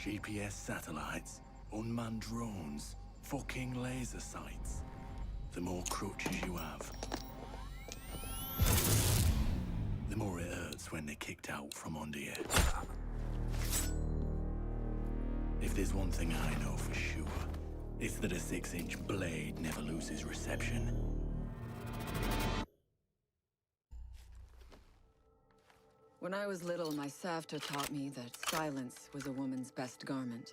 GPS satellites, unmanned drones, fucking laser sights. The more crutches you have, the more it hurts when they're kicked out from under you. If there's one thing I know for sure, it's that a 6-inch blade never loses reception. When I was little, my Savta taught me that silence was a woman's best garment.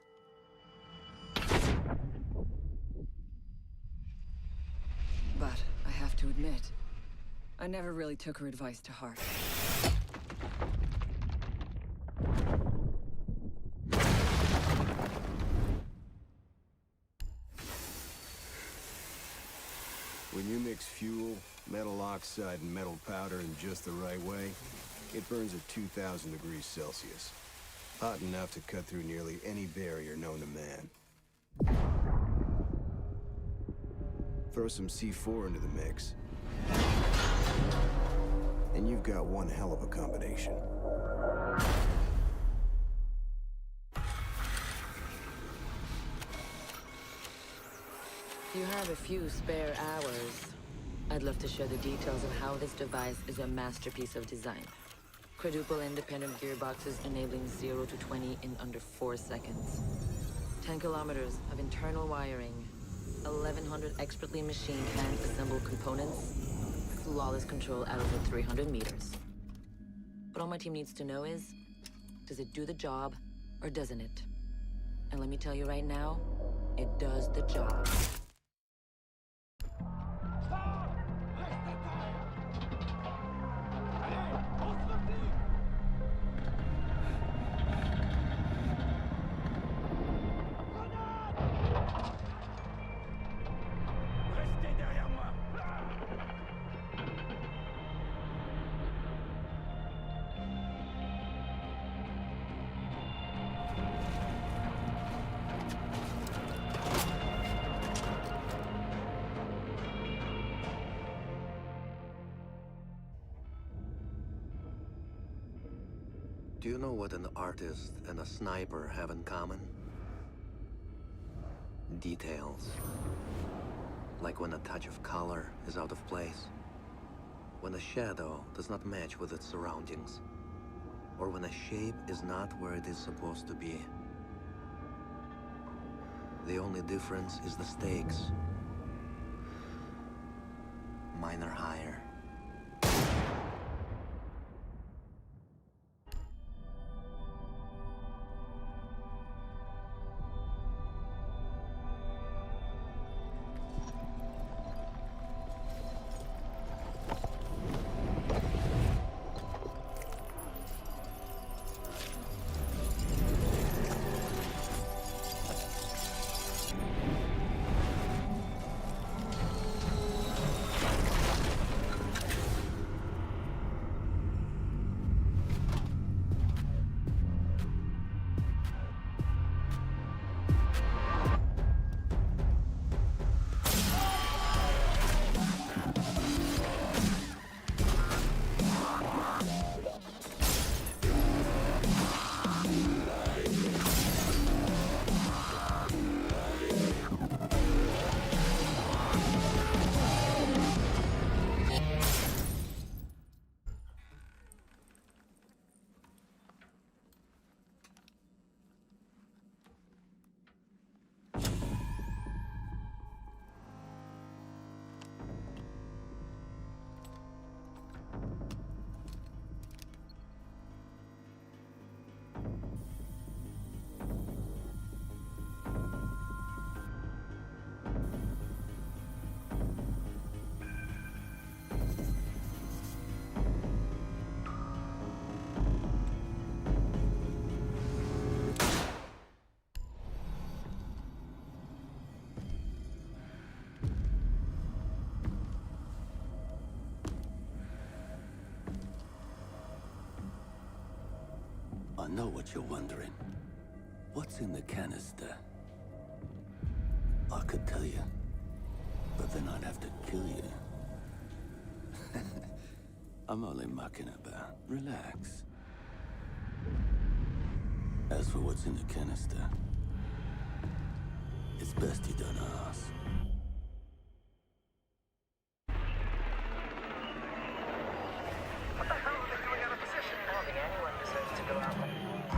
But I have to admit, I never really took her advice to heart. When you mix fuel, metal oxide, and metal powder in just the right way, it burns at 2,000 degrees Celsius. Hot enough to cut through nearly any barrier known to man. Throw some C4 into the mix, and you've got one hell of a combination. If you have a few spare hours, I'd love to share the details of how this device is a masterpiece of design. Quadruple independent gearboxes enabling 0 to 20 in under 4 seconds. 10 kilometers of internal wiring, 1,100 expertly machined hand-assembled components, flawless control at over 300 meters. But all my team needs to know is, does it do the job, or doesn't it? And let me tell you right now, it does the job. Do you know what an artist and a sniper have in common? Details. Like when a touch of color is out of place, when a shadow does not match with its surroundings, or when a shape is not where it is supposed to be. The only difference is the stakes. Mine are higher. I know what you're wondering. What's in the canister? I could tell you, but then I'd have to kill you. I'm only mucking about. Relax. As for what's in the canister, it's best you don't ask. What the hell are they doing out of position? I don't think anyone deserves to go out.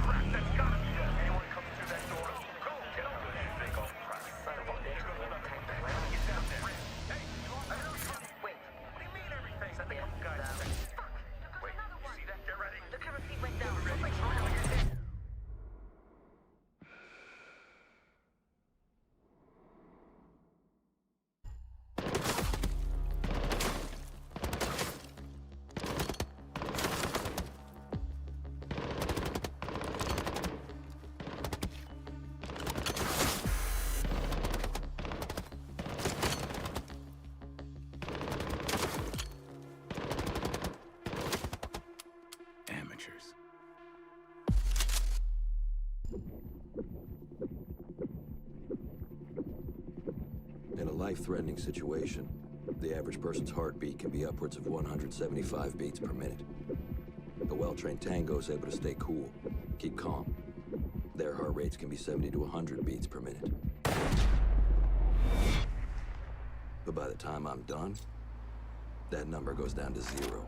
Crap, that's gotta be it. Anyone comes through that door, go get up with that big old crap. Son of a bitch, we have to take the ground. Get down there. Hey, I know you. Wait, what do you mean everything? Send the couple guys. Fuck! Wait, you see that? Get ready. The camera feed went down. Something's wrong with your head. Amateurs. In a life-threatening situation, the average person's heartbeat can be upwards of 175 beats per minute. A well-trained tango is able to stay cool, keep calm. Their heart rates can be 70 to 100 beats per minute. But by the time I'm done, that number goes down to 0.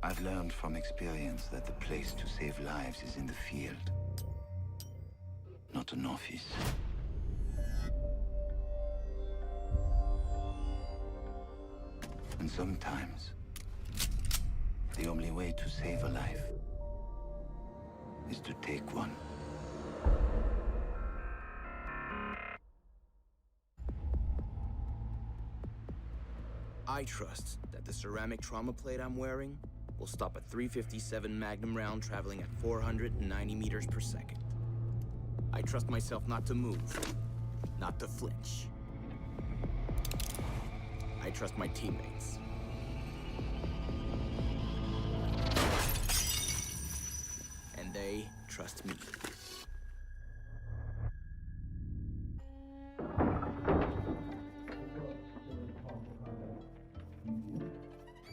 I've learned from experience that the place to save lives is in the field, not an office. And sometimes, the only way to save a life is to take one. I trust that the ceramic trauma plate I'm wearing will stop a .357 Magnum round traveling at 490 meters per second. I trust myself not to move, not to flinch. I trust my teammates. And they trust me.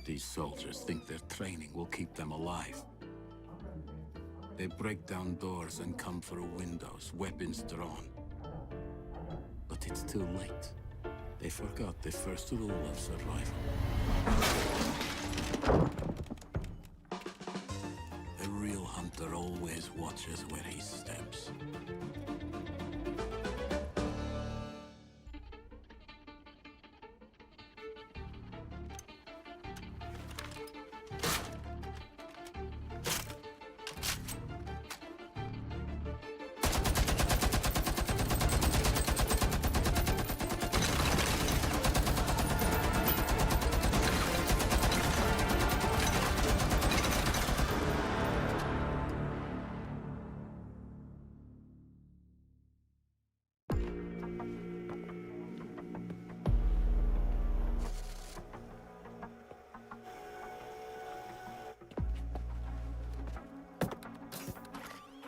These soldiers think their training will keep them alive. They break down doors and come through windows, weapons drawn. But it's too late. They forgot the first rule of survival. A real hunter always watches where he steps.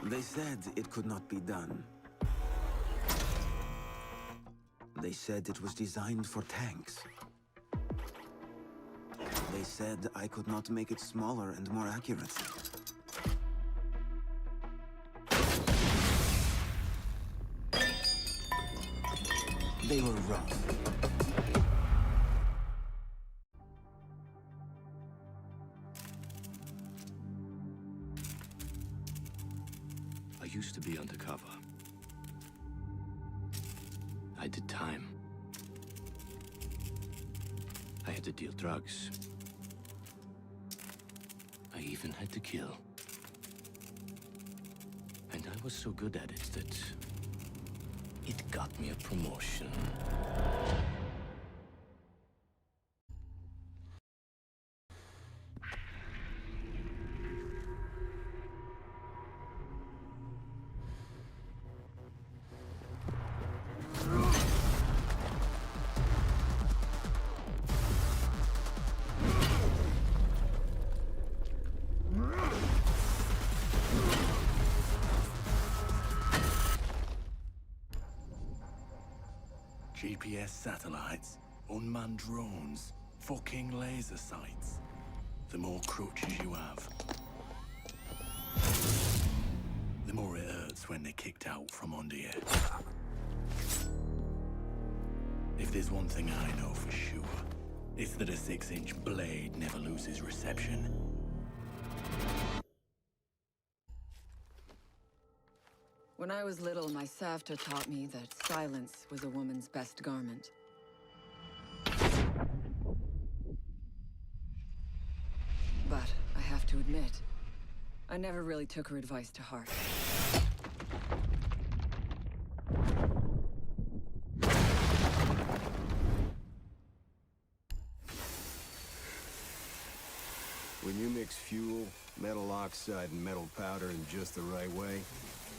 They said it could not be done. They said it was designed for tanks. They said I could not make it smaller and more accurate. They were wrong. I used to be undercover. I did time. I had to deal drugs. I even had to kill. And I was so good at it that it got me a promotion. GPS satellites, unmanned drones, fucking laser sights. The more crutches you have, the more it hurts when they're kicked out from under you. If there's one thing I know for sure, it's that a 6-inch blade never loses reception. When I was little, my Savta taught me that silence was a woman's best garment. But I have to admit, I never really took her advice to heart. When you mix fuel, metal oxide, and metal powder in just the right way,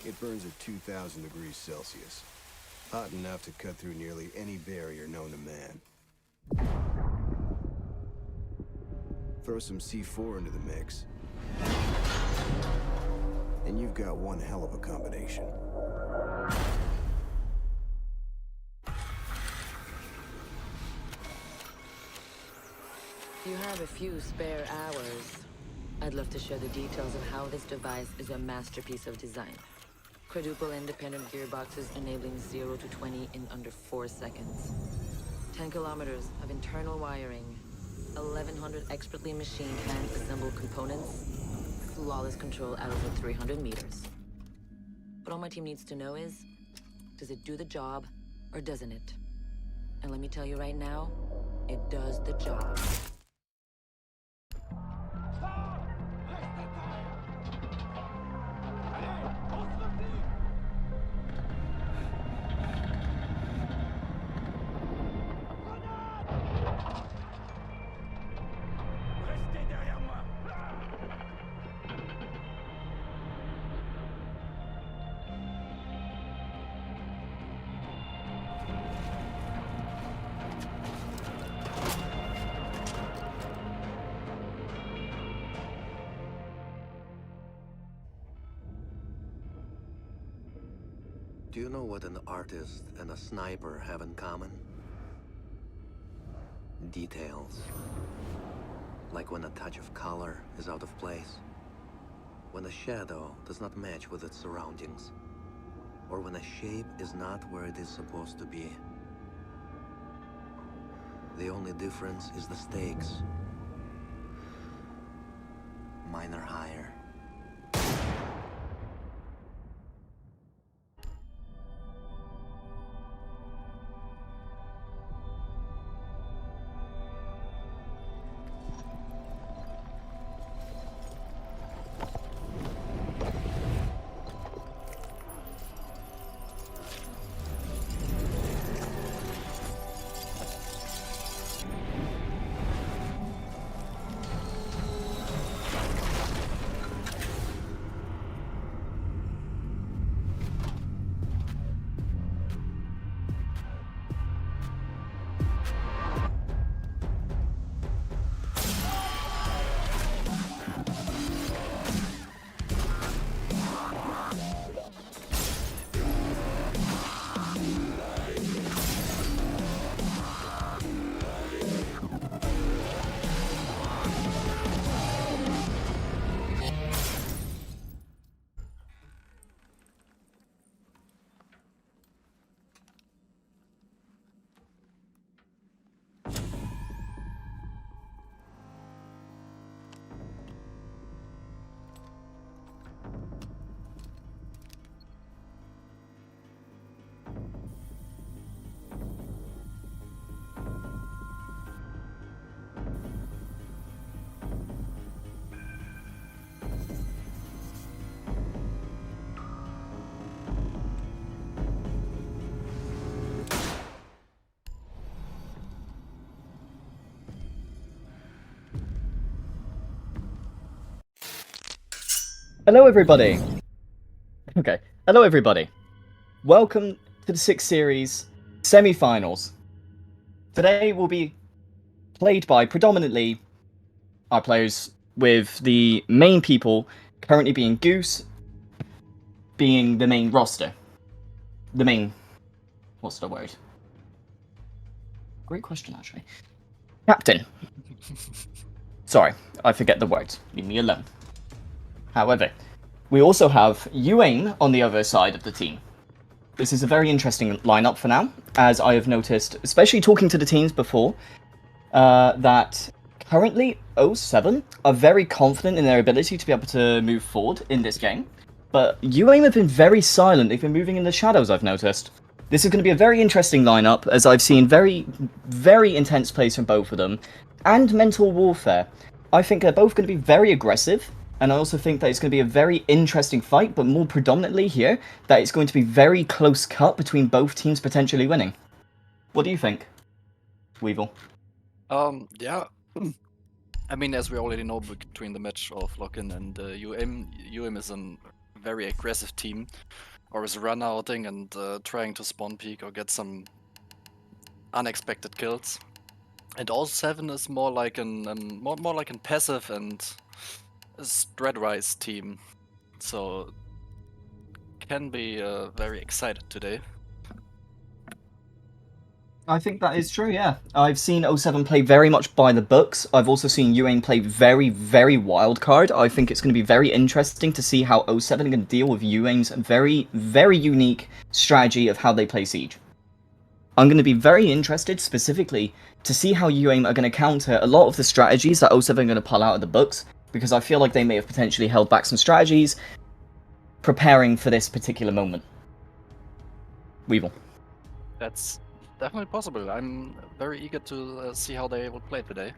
it burns at 2,000 degrees Celsius. Hot enough to cut through nearly any barrier known to man. Throw some C4 into the mix, and you've got one hell of a combination. If you have a few spare hours, I'd love to share the details of how this device is a masterpiece of design. Quadruple independent gearboxes enabling 0 to 20 in under 4 seconds. 10 kilometers of internal wiring, 1,100 expertly machined hand-assembled components, flawless control at over 300 meters. What all my team needs to know is, does it do the job, or doesn't it? And let me tell you right now, it does the job. Do you know what an artist and a sniper have in common? Details. Like when a touch of color is out of place, when a shadow does not match with its surroundings, or when a shape is not where it is supposed to be. The only difference is the stakes. Mine are higher. Hello everybody! Okay, hello everybody. Welcome to the SiXSERIES semi-finals. Today will be played by predominantly our players, with the main people currently being Goose, being the main roster. The main... what's the word? Great question, actually. Captain. Sorry, I forget the words. Leave me alone. However, we also have UAIM on the other side of the team. This is a very interesting lineup for now, as I have noticed, especially talking to the teams before, that currently 07 are very confident in their ability to be able to move forward in this game. But UAIM have been very silent. They've been moving in the shadows, I've noticed. This is going to be a very interesting lineup, as I've seen very, very intense plays from both of them, and mental warfare. I think they're both going to be very aggressive, and I also think that it's going to be a very interesting fight, but more predominantly here, that it's going to be very close cut between both teams potentially winning. What do you think, Weevil? Yeah. I mean, as we already know between the match of Lock-in and UAIM is a very aggressive team, always run outing and trying to spawn peek or get some unexpected kills. And all 7 is more like more like a passive and strat-wise team, so can be very excited today. I think that is true, yeah. I've seen 07 play very much by the books. I've also seen UAIM play very, very wild card. I think it's going to be very interesting to see how 07 are going to deal with UAIM's very, very unique strategy of how they play Siege. I'm going to be very interested specifically to see how UAIM are going to counter a lot of the strategies that 07 are going to pull out of the books, because I feel like they may have potentially held back some strategies preparing for this particular moment. Weevil. That's definitely possible. I'm very eager to see how they will play today.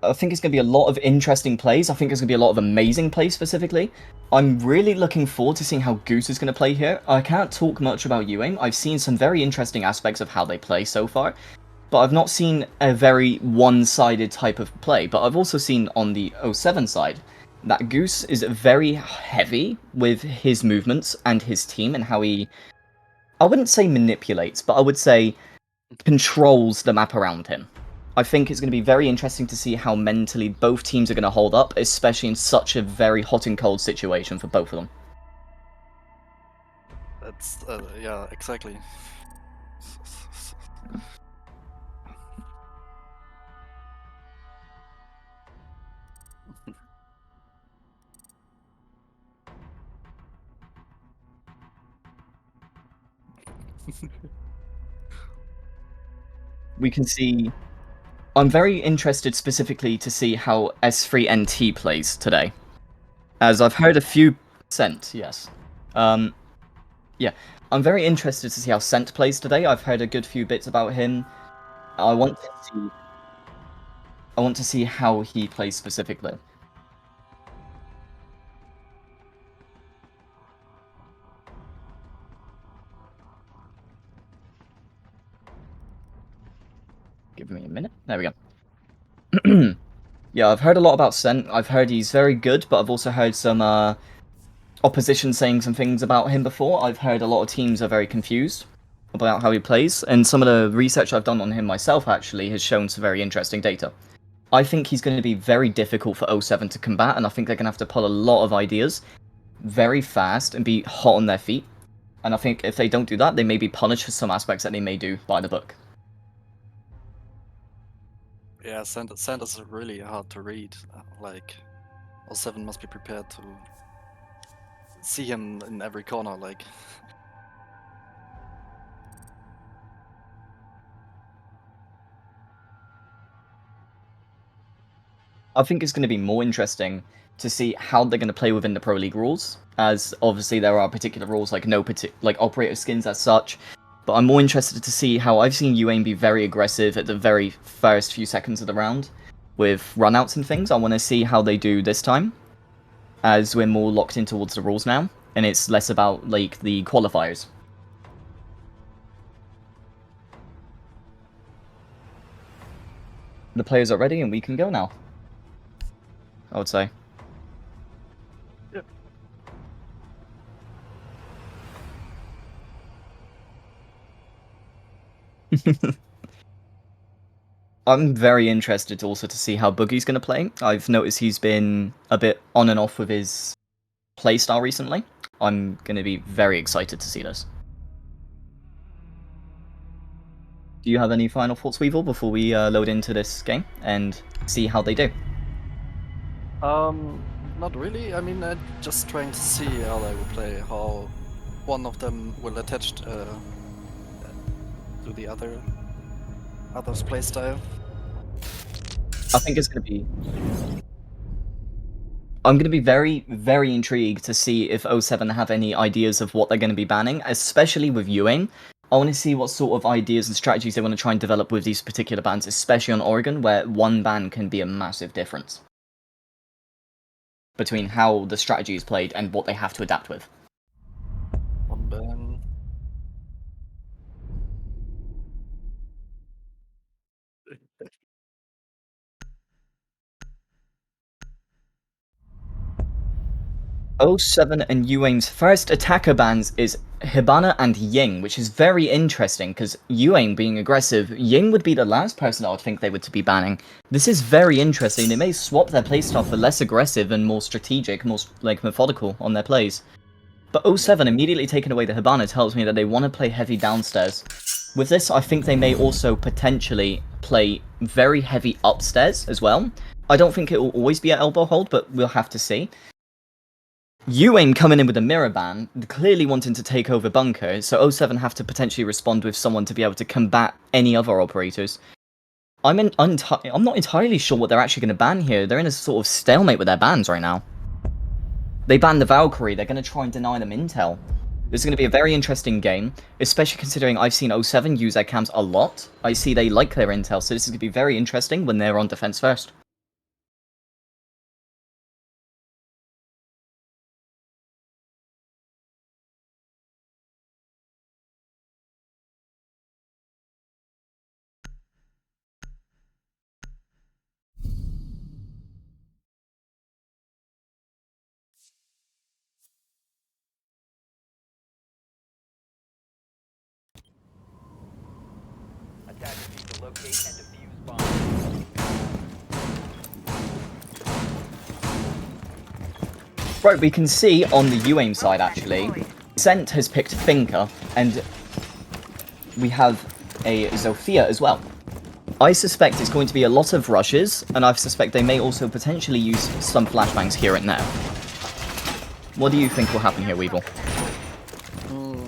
I think it's going to be a lot of interesting plays. I think there's going to be a lot of amazing plays specifically. I'm really looking forward to seeing how Goose is going to play here. I can't talk much about UAIM. I've seen some very interesting aspects of how they play so far, but I've not seen a very one-sided type of play. But I've also seen on the 07 side that Goose is very heavy with his movements and his team and how he, I wouldn't say manipulates, but I would say controls the map around him. I think it's going to be very interesting to see how mentally both teams are going to hold up, especially in such a very hot and cold situation for both of them. That's, yeah, exactly. We can see... I'm very interested specifically to see how S3NT plays today. As I've heard a few... Scent, yes. Yeah. I'm very interested to see how Scent plays today. I've heard a good few bits about him. I want to see how he plays specifically. Give me a minute. There we go. Yeah, I've heard a lot about Scent. I've heard he's very good, but I've also heard some opposition saying some things about him before. I've heard a lot of teams are very confused about how he plays, and some of the research I've done on him myself actually has shown some very interesting data. I think he's going to be very difficult for 07 to combat, and I think they're going to have to pull a lot of ideas very fast and be hot on their feet. And I think if they don't do that, they may be punished for some aspects that they may do by the book. Yeah, Sand is really hard to read. Like, 07 must be prepared to see him in every corner, like... I think it's going to be more interesting to see how they're going to play within the Pro League rules, as obviously there are particular rules like like operator skins as such. But I'm more interested to see how I've seen UAIM be very aggressive at the very first few seconds of the round with runouts and things. I want to see how they do this time, as we're more locked in towards the rules now, and it's less about like the qualifiers. The players are ready and we can go now, I would say. Yep. I'm very interested also to see how Boogie's going to play. I've noticed he's been a bit on and off with his playstyle recently. I'm going to be very excited to see this. Do you have any final thoughts, Weevil, before we load into this game and see how they do? Not really. I mean, I'm just trying to see how they will play, how one of them will attach to the other's playstyle. I think it's going to be... I'm going to be very, very intrigued to see if 07 have any ideas of what they're going to be banning, especially with UAIM. I want to see what sort of ideas and strategies they want to try and develop with these particular bans, especially on Oregon, where one ban can be a massive difference between how the strategy is played and what they have to adapt with. One ban. '07 and UAIM's first attacker bans is Hibana and Ying, which is very interesting because UAIM being aggressive, Ying would be the last person I would think they would to be banning. This is very interesting. They may swap their playstyle for less aggressive and more strategic, more like methodical on their plays. But '07 immediately taking away the Hibana tells me that they want to play heavy downstairs. With this, I think they may also potentially play very heavy upstairs as well. I don't think it will always be at elbow hold, but we'll have to see. UAIM coming in with a mirror ban, clearly wanting to take over bunker, so '07 have to potentially respond with someone to be able to combat any other operators. I'm not entirely sure what they're actually going to ban here. They're in a sort of stalemate with their bans right now. They banned the Valkyrie, they're going to try and deny them intel. This is going to be a very interesting game, especially considering I've seen '07 use their cams a lot. I see they like their intel, so this is going to be very interesting when they're on defense first. Attackers need to locate and defuse bombs. Right, we can see on the UAIM side actually, Scent has picked Finker, and we have a Zofia as well. I suspect it's going to be a lot of rushes, and I suspect they may also potentially use some flashbangs here and there. What do you think will happen here, Weevil?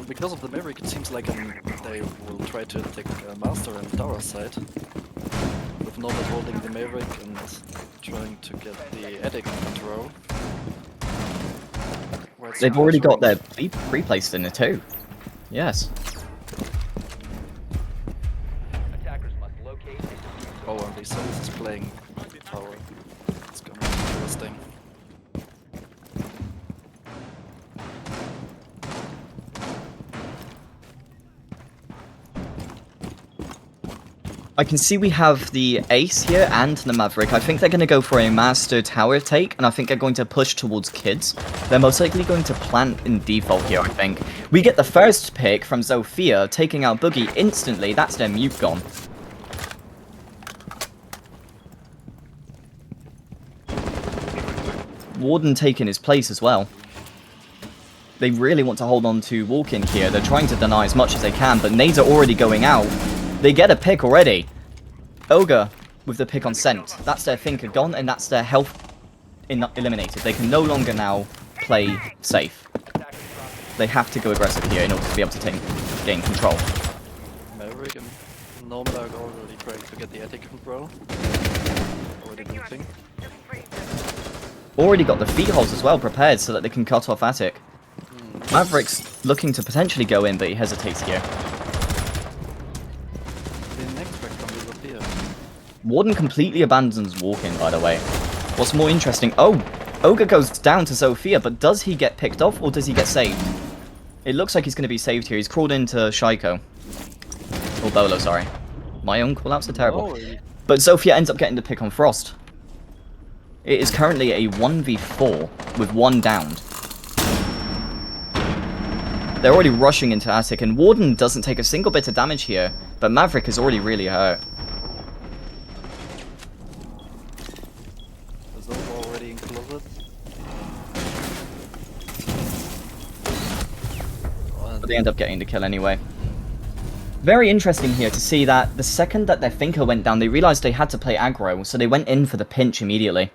Because of the Maverick, it seems like they will try to take Master and Tower side, with Nomad holding the Maverick and trying to get the Attic control. They've already got their pre-placed in it too. Yes. Attackers must locate and defuse. Oh, and Lee is playing Tower. It's gonna be interesting. I can see we have the Ace here and the Maverick. I think they're going to go for a Master Tower take, and I think they're going to push towards Kids. They're most likely going to plant in default here, I think. We get the first pick from Zofia, taking out Boogie instantly. That's their mute gone. Warden taking his place as well. They really want to hold on to Walk-In here. They're trying to deny as much as they can, but nades are already going out. They get a pick already. Ogre with the pick on Scent. That's their Thinker gone, and that's their health eliminated. They can no longer now play safe. They have to go aggressive here in order to be able to gain control. Maverick and Nomad are already trying to get the Attic control. Already moving. Already got the feet holes as well prepared so that they can cut off Attic. Maverick's looking to potentially go in, but he hesitates here. Warden completely abandons Walk-In, by the way. What's more interesting... Oh! Ogre goes down to Zofia, but does he get picked off, or does he get saved? It looks like he's going to be saved here. He's crawled into Shaiko. Or Bolo, sorry. My own callouts are terrible. But Zofia ends up getting the pick on Frost. It is currently a 1v4 with one downed. They're already rushing into Attic, and Warden doesn't take a single bit of damage here, but Maverick is already really hurt. Already in closet. But they end up getting the kill anyway. Very interesting here to see that the second that their thinker went down, they realized they had to play aggro, so they went in for the pinch immediately.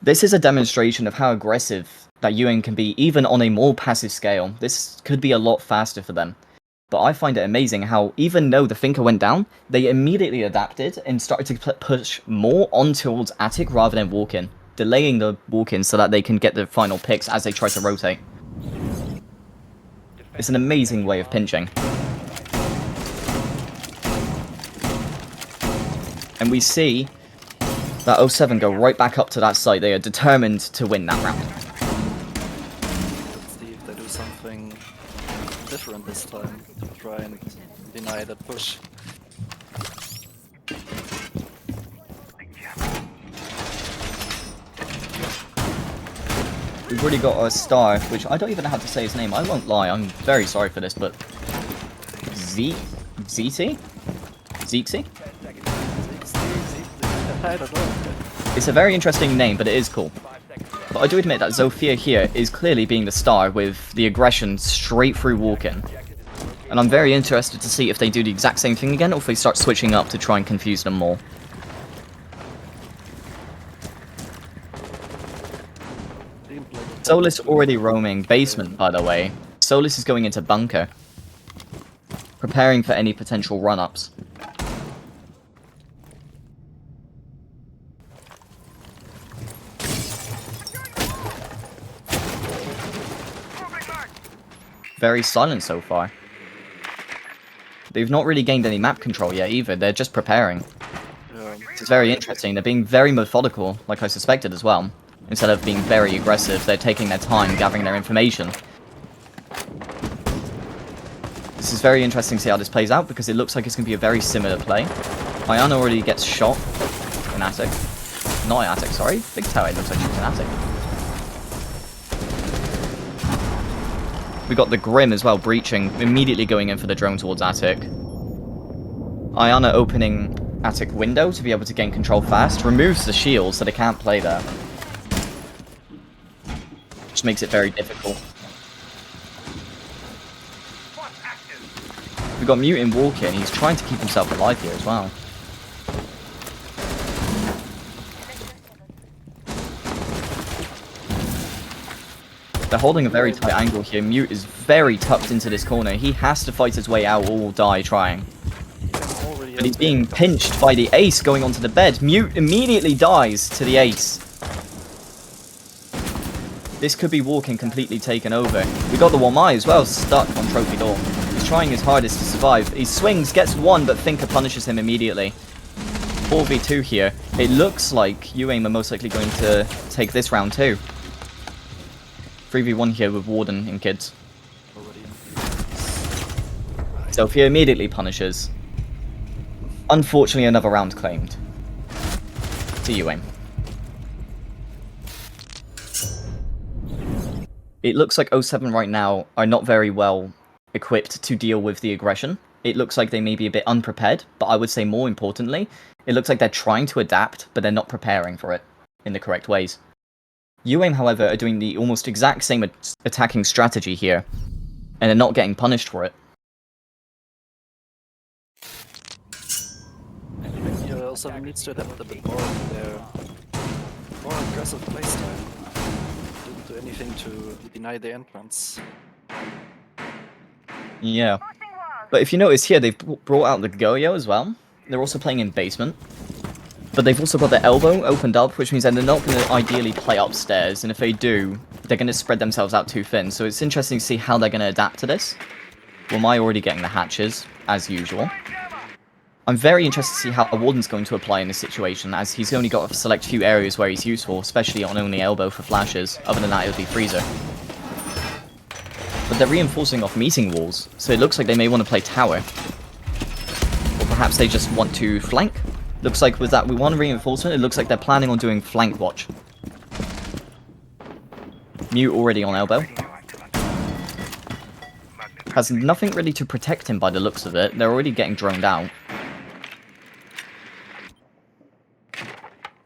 This is a demonstration of how aggressive that UAIM can be, even on a more passive scale. This could be a lot faster for them. But I find it amazing how, even though the thinker went down, they immediately adapted and started to push more on towards attic rather than walk-in, delaying the walk-in so that they can get the final picks as they try to rotate. It's an amazing way of pinching. And we see that 07 go right back up to that site. They are determined to win that round. Let's see if they do something different this time to try and deny that push. We've already got a star, which I don't even know how to say his name. I won't lie, I'm very sorry for this, but... ZT? ZXE? I don't know. It's a very interesting name, but it is cool. But I do admit that Zofia here is clearly being the star with the aggression straight through walk-in. And I'm very interested to see if they do the exact same thing again, or if they start switching up to try and confuse them more. Solus already roaming basement, by the way. Solus is going into bunker, preparing for any potential run-ups. Very silent so far. They've not really gained any map control yet either, they're just preparing. It's very interesting, they're being very methodical, like I suspected as well. Instead of being very aggressive, they're taking their time gathering their information. This is very interesting to see how this plays out, because it looks like it's going to be a very similar play. Iana already gets shot in attic. Not in attic, sorry. Big tower, it looks like she's in attic. We got the Grim as well, breaching, immediately going in for the drone towards attic. Iana opening attic window to be able to gain control fast, removes the shield so they can't play there. Which makes it very difficult. We got Mutant walk-in, he's trying to keep himself alive here as well. They're holding a very tight angle here. Mute is very tucked into this corner. He has to fight his way out or will die trying. But he's being pinched by the ace going onto the bed. Mute immediately dies to the ace. This could be walk-in completely taken over. We got the Wamai as well, stuck on Trophy Door. He's trying his hardest to survive. He swings, gets one, but Thinker punishes him immediately. 4v2 here. It looks like UAIM are most likely going to take this round too. 3v1 here with Warden and kids. Sophia immediately punishes. Unfortunately, another round claimed. To UAIM. It looks like 07 right now are not very well equipped to deal with the aggression. It looks like they may be a bit unprepared, but I would say more importantly, it looks like they're trying to adapt, but they're not preparing for it in the correct ways. UAIM, however, are doing the almost exact same attacking strategy here, and they're not getting punished for it. I think you also needs to adapt a bit more to their more aggressive playstyle. Didn't do anything to deny the entrance. Yeah. But if you notice here, they've brought out the Goyo as well. They're also playing in basement. But they've also got their elbow opened up, which means that they're not going to ideally play upstairs. And if they do, they're going to spread themselves out too thin. So it's interesting to see how they're going to adapt to this. Well, Mai already getting the hatches, as usual. I'm very interested to see how Warden's going to apply in this situation, as he's only got a select few areas where he's useful, especially on only elbow for flashes. Other than that, it would be Freezer. But they're reinforcing off meeting walls, so it looks like they may want to play tower. Or perhaps they just want to flank. Looks like with that one reinforcement, it looks like they're planning on doing flank watch. Mute already on elbow. Has nothing really to protect him by the looks of it. They're already getting droned out.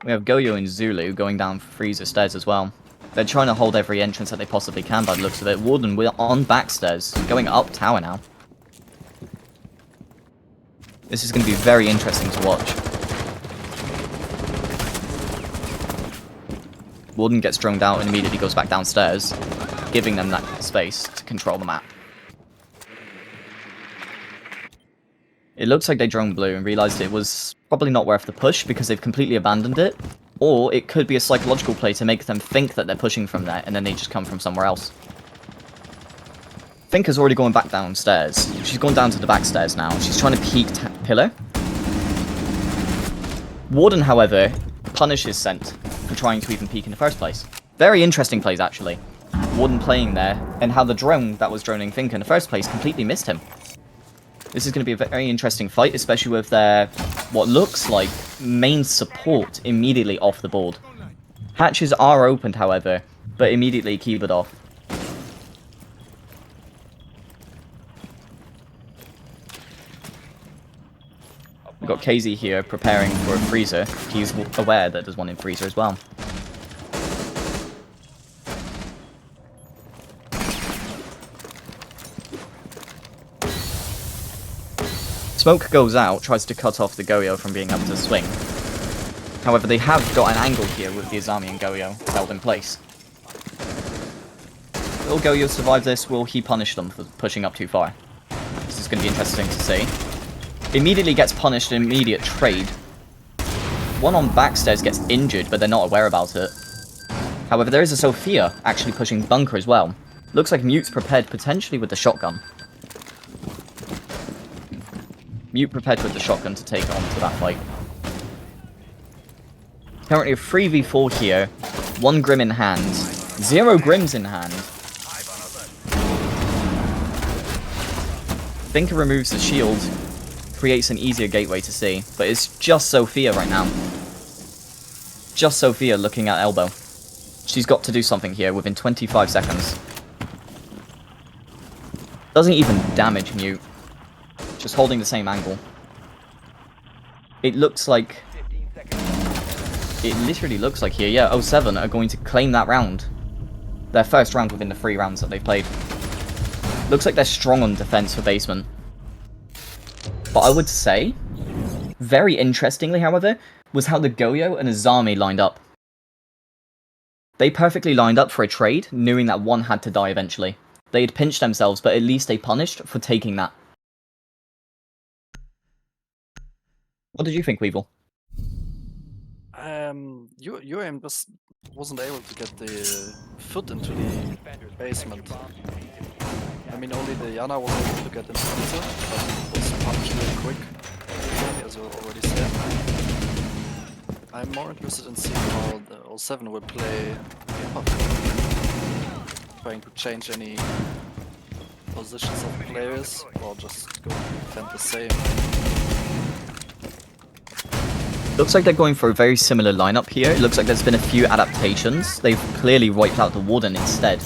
We have Goyo and Zulu going down Freezer stairs as well. They're trying to hold every entrance that they possibly can by the looks of it. Warden, we're on back stairs, going up tower now. This is going to be very interesting to watch. Warden gets droned out and immediately goes back downstairs, giving them that space to control the map. It looks like they drone blue and realized it was probably not worth the push because they've completely abandoned it, or it could be a psychological play to make them think that they're pushing from there and then they just come from somewhere else. Finker's already going back downstairs. She's gone down to the back stairs now. She's trying to peek Pillar. Warden, however, punishes Scent for trying to even peek in the first place. Very interesting plays, actually. Warden playing there, and how the drone that was droning Finker in the first place completely missed him. This is going to be a very interesting fight, especially with their, what looks like, main support immediately off the board. Hatches are opened, however, but immediately keep it off. We've got KZ here preparing for a freezer. He's aware that there's one in freezer as well. Smoke goes out, tries to cut off the Goyo from being able to swing. However, they have got an angle here with the Azami and Goyo held in place. Will Goyo survive this? Will he punish them for pushing up too far? This is going to be interesting to see. Immediately gets punished, immediate trade. One on backstairs gets injured, but they're not aware about it. However, there is a Sophia actually pushing bunker as well. Looks like Mute's prepared potentially with the shotgun. Mute prepared with the shotgun to take on to that fight. Currently a 3v4 here. 1 Grim in hand. 0 Grims in hand. Finker removes the shield. Creates an easier gateway to see. But it's just Sophia right now. Just Sophia looking at elbow. She's got to do something here within 25 seconds. Doesn't even damage Mute. Just holding the same angle. It looks like... It literally looks like here, yeah, 07 are going to claim that round. Their first round within the 3 rounds that they've played. Looks like they're strong on defense for basement. But I would say, very interestingly, however, was how the Goyo and Azami lined up. They perfectly lined up for a trade, knowing that one had to die eventually. They had pinched themselves, but at least they punished for taking that. What did you think, Weevil? UAIM just wasn't able to get the foot into the basement. I mean, only the Yana was able to get the freezer, but it was punched really quick, as you already said. I'm more interested in seeing how the 07 will play trying to change any positions of players, or just go defend the same. Looks like they're going for a very similar lineup here. It looks like there's been a few adaptations. They've clearly wiped out the Warden instead.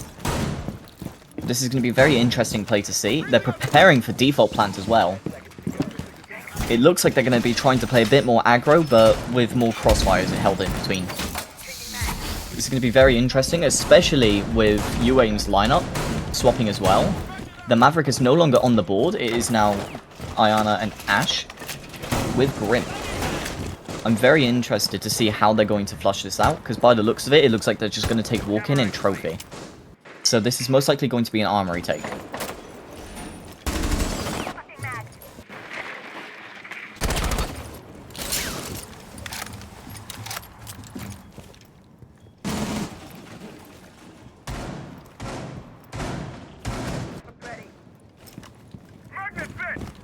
This is going to be a very interesting play to see. They're preparing for default plant as well. It looks like they're going to be trying to play a bit more aggro, but with more crossfires held in between. This is going to be very interesting, especially with UAIM's lineup swapping as well. The Maverick is no longer on the board. It is now Ayana and Ash with Grim. I'm very interested to see how they're going to flush this out, because by the looks of it, it looks like they're just going to take walk-in and trophy. So this is most likely going to be an armory take.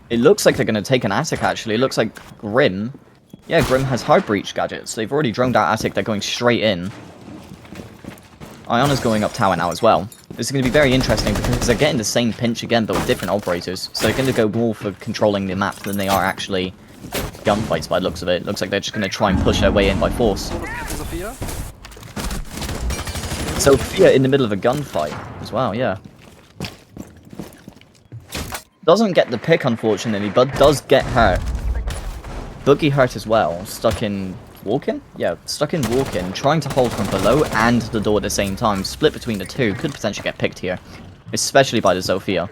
It looks like they're going to take an attic, actually. It looks like Grim... Yeah, Grim has hard breach gadgets. They've already droned out attic, they're going straight in. Ayana's going up tower now as well. This is going to be very interesting because they're getting the same pinch again, but with different operators. So they're going to go more for controlling the map than they are actually gunfights by the looks of it. Looks like they're just going to try and push their way in by force. Sophia in the middle of a gunfight as well, yeah. Doesn't get the pick, unfortunately, but does get hurt. Boogie hurt as well, stuck in walk-in? Yeah, stuck in walk-in, trying to hold from below and the door at the same time. Split between the two, could potentially get picked here, especially by the Sophia.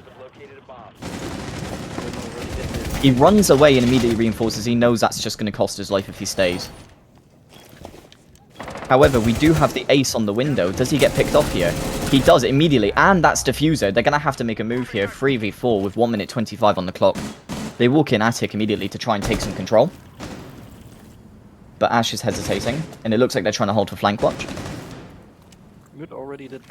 He runs away and immediately reinforces. He knows that's just going to cost his life if he stays. However, we do have the ace on the window. Does he get picked off here? He does immediately, and that's Diffuser. They're going to have to make a move here. 3v4 with 1 minute 25 on the clock. They walk in Attic immediately to try and take some control. But Ash is hesitating, and it looks like they're trying to hold for flank watch. Mid already did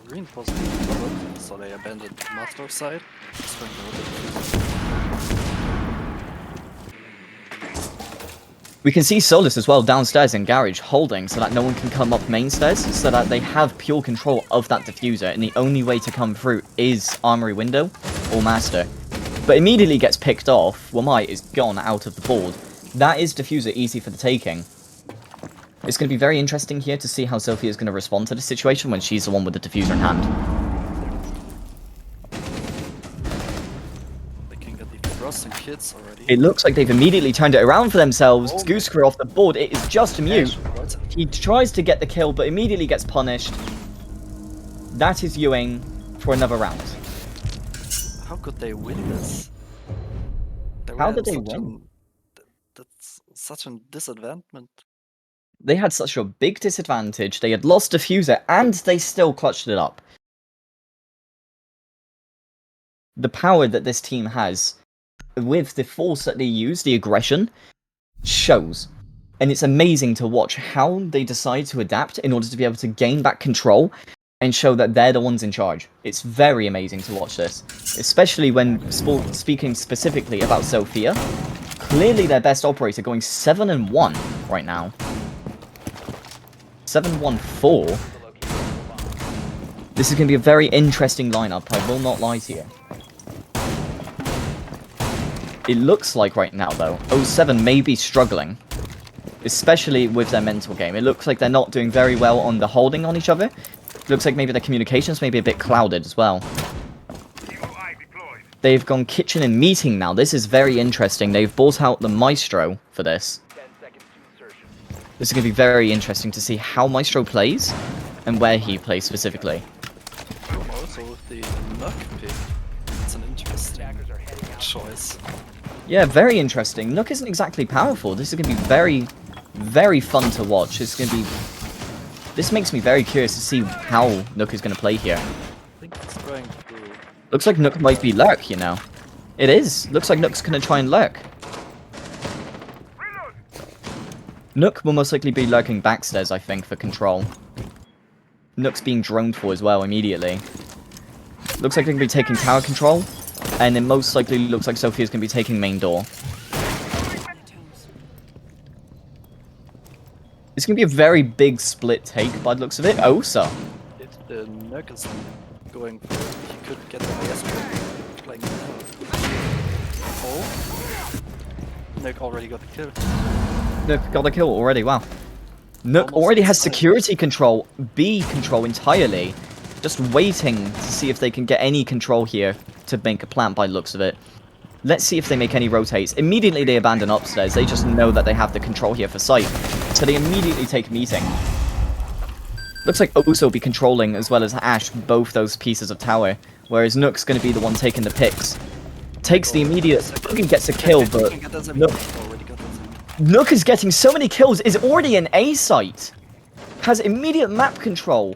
reinforcement cover, so they abandoned Master side. Just trying to hold it. We can see Solus as well downstairs in Garage holding so that no one can come up main stairs, so that they have pure control of that Diffuser, and the only way to come through is Armory Window or Master. But immediately gets picked off. Wamai is gone out of the board. That is Diffuser easy for the taking. It's going to be very interesting here to see how Sophia is going to respond to the situation when she's the one with the Diffuser in hand. They can get the thrust and kits already. It looks like they've immediately turned it around for themselves. Oh. Goose Crew off the board. It is just a mute. What? He tries to get the kill, but immediately gets punished. That is UAIM for another round. How could they win this? How did they win? That's such a disadvantage. They had such a big disadvantage. They had lost Diffuser, and they still clutched it up. The power that this team has, with the force that they use, the aggression, shows. And it's amazing to watch how they decide to adapt in order to be able to gain back control and show that they're the ones in charge. It's very amazing to watch this, especially when speaking specifically about Sophia. Clearly their best operator, going 7-1 right now. 7-1-4. This is going to be a very interesting lineup, I will not lie to you. It looks like right now, though, 07 may be struggling, especially with their mental game. It looks like they're not doing very well on the holding on each other. It looks like maybe their communications may be a bit clouded as well. They've gone kitchen and meeting now. This is very interesting. They've bought out the Maestro for this. This is going to be very interesting to see how Maestro plays and where he plays specifically. Also with the Nuck pick, it's an interesting choice. Yeah, very interesting. Nook isn't exactly powerful. This is going to be very, very fun to watch. It's going to be... This makes me very curious to see how Nook is going to play here. I think it's trying to... Looks like Nook might be Lurk, you know. It is. Looks like Nook's going to try and Lurk. Nook will most likely be lurking backstairs, I think, for control. Nook's being droned for as well immediately. Looks like they're going to be taking tower control. And it most likely looks like Sophia's going to be taking main door. It's going to be a very big split take by the looks of it. Osa. If the Nuck is going for it, he could get the highest playing now. Oh. Nuck already got the kill. Nook got a kill already, wow. Nook Almost already has inside. security control, B control entirely. Just waiting to see if they can get any control here to make a plant by the looks of it. Let's see if they make any rotates. Immediately they abandon upstairs. They just know that they have the control here for sight. So they immediately take meeting. Looks like Oso will be controlling as well as Ash both those pieces of tower. Whereas Nook's going to be the one taking the picks. Takes the immediate... Fucking gets a kill, but... Nook is getting so many kills, is already in A site. Has immediate map control.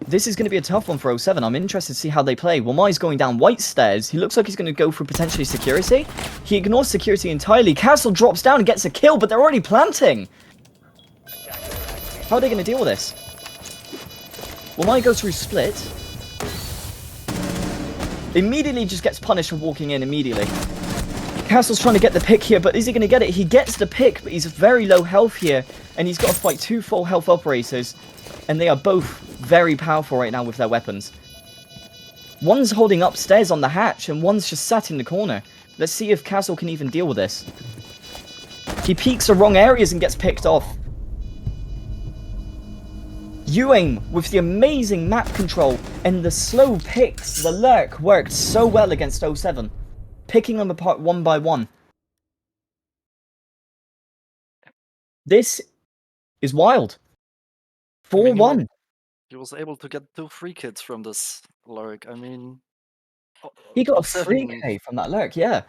This is going to be a tough one for 07. I'm interested to see how they play. Wamai's going down white stairs. He looks like he's going to go for potentially security. He ignores security entirely. Castle drops down and gets a kill, but they're already planting. How are they going to deal with this? Wamai goes through split. Immediately just gets punished for walking in immediately. Castle's trying to get the pick here, but is he going to get it? He gets the pick, but he's very low health here, and he's got to fight two full health operators, and they are both very powerful right now with their weapons. One's holding upstairs on the hatch, and one's just sat in the corner. Let's see if Castle can even deal with this. He peeks the wrong areas and gets picked off. UAIM with the amazing map control and the slow picks, the lurk worked so well against 07. Picking them apart one by one. This is wild. 4-1. He was able to get 2 free kits from this lurk. I mean, He got a 07, 3k from that lurk, yeah.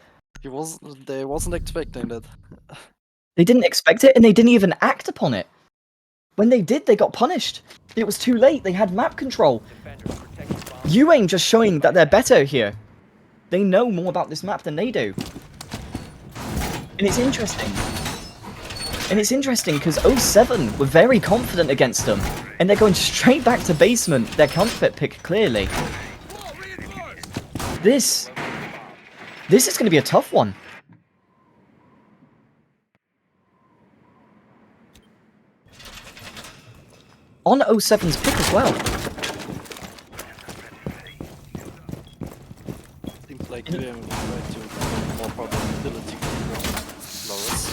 they wasn't expecting that. They didn't expect it, and they didn't even act upon it. When they did, they got punished. It was too late. They had map control. UAIM just showing that they're better here. They know more about this map than they do. And it's interesting. And it's interesting because 07 were very confident against them. And they're going straight back to basement. Their comfort pick, clearly. This is going to be a tough one. On 07's pick as well. Seems like UAIM will try to find more probability for Loris.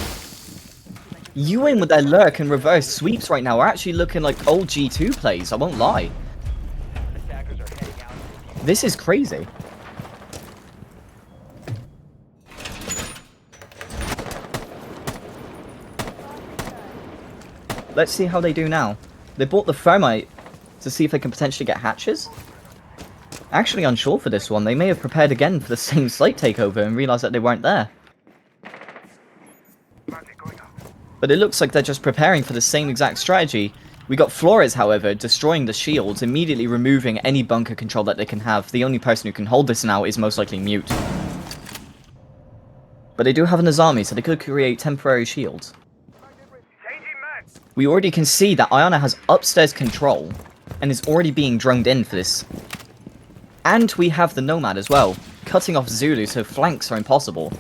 UAIM with their lurk and reverse sweeps right now are actually looking like old G2 plays, I won't lie. This is crazy. Let's see how they do now. They bought the thermite to see if they can potentially get hatches. Actually unsure for this one. They may have prepared again for the same site takeover and realised that they weren't there. But it looks like they're just preparing for the same exact strategy. We got Flores, however, destroying the shields, immediately removing any bunker control that they can have. The only person who can hold this now is most likely Mute. But they do have an Azami, so they could create temporary shields. We already can see that Iana has upstairs control, and is already being droned in for this. And we have the Nomad as well, cutting off Zulu, so flanks are impossible.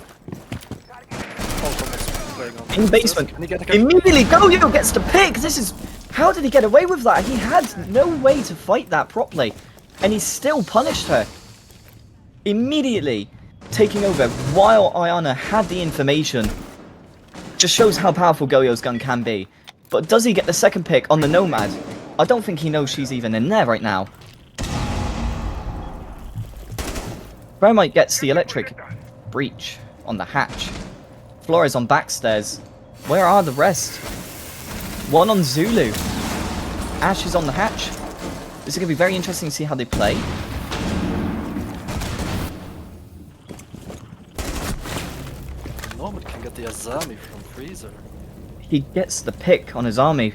In basement, immediately Goyo gets the pick! This is... How did he get away with that? He had no way to fight that properly, and he still punished her. Immediately taking over while Iana had the information. Just shows how powerful Goyo's gun can be. But does he get the second pick on the Nomad? I don't think he knows she's even in there right now. Thermite gets the electric breach on the hatch. Flores on backstairs. Where are the rest? One on Zulu. Ash is on the hatch. This is going to be very interesting to see how they play. Nomad can get the Azami from Freezer. He gets the pick on his army.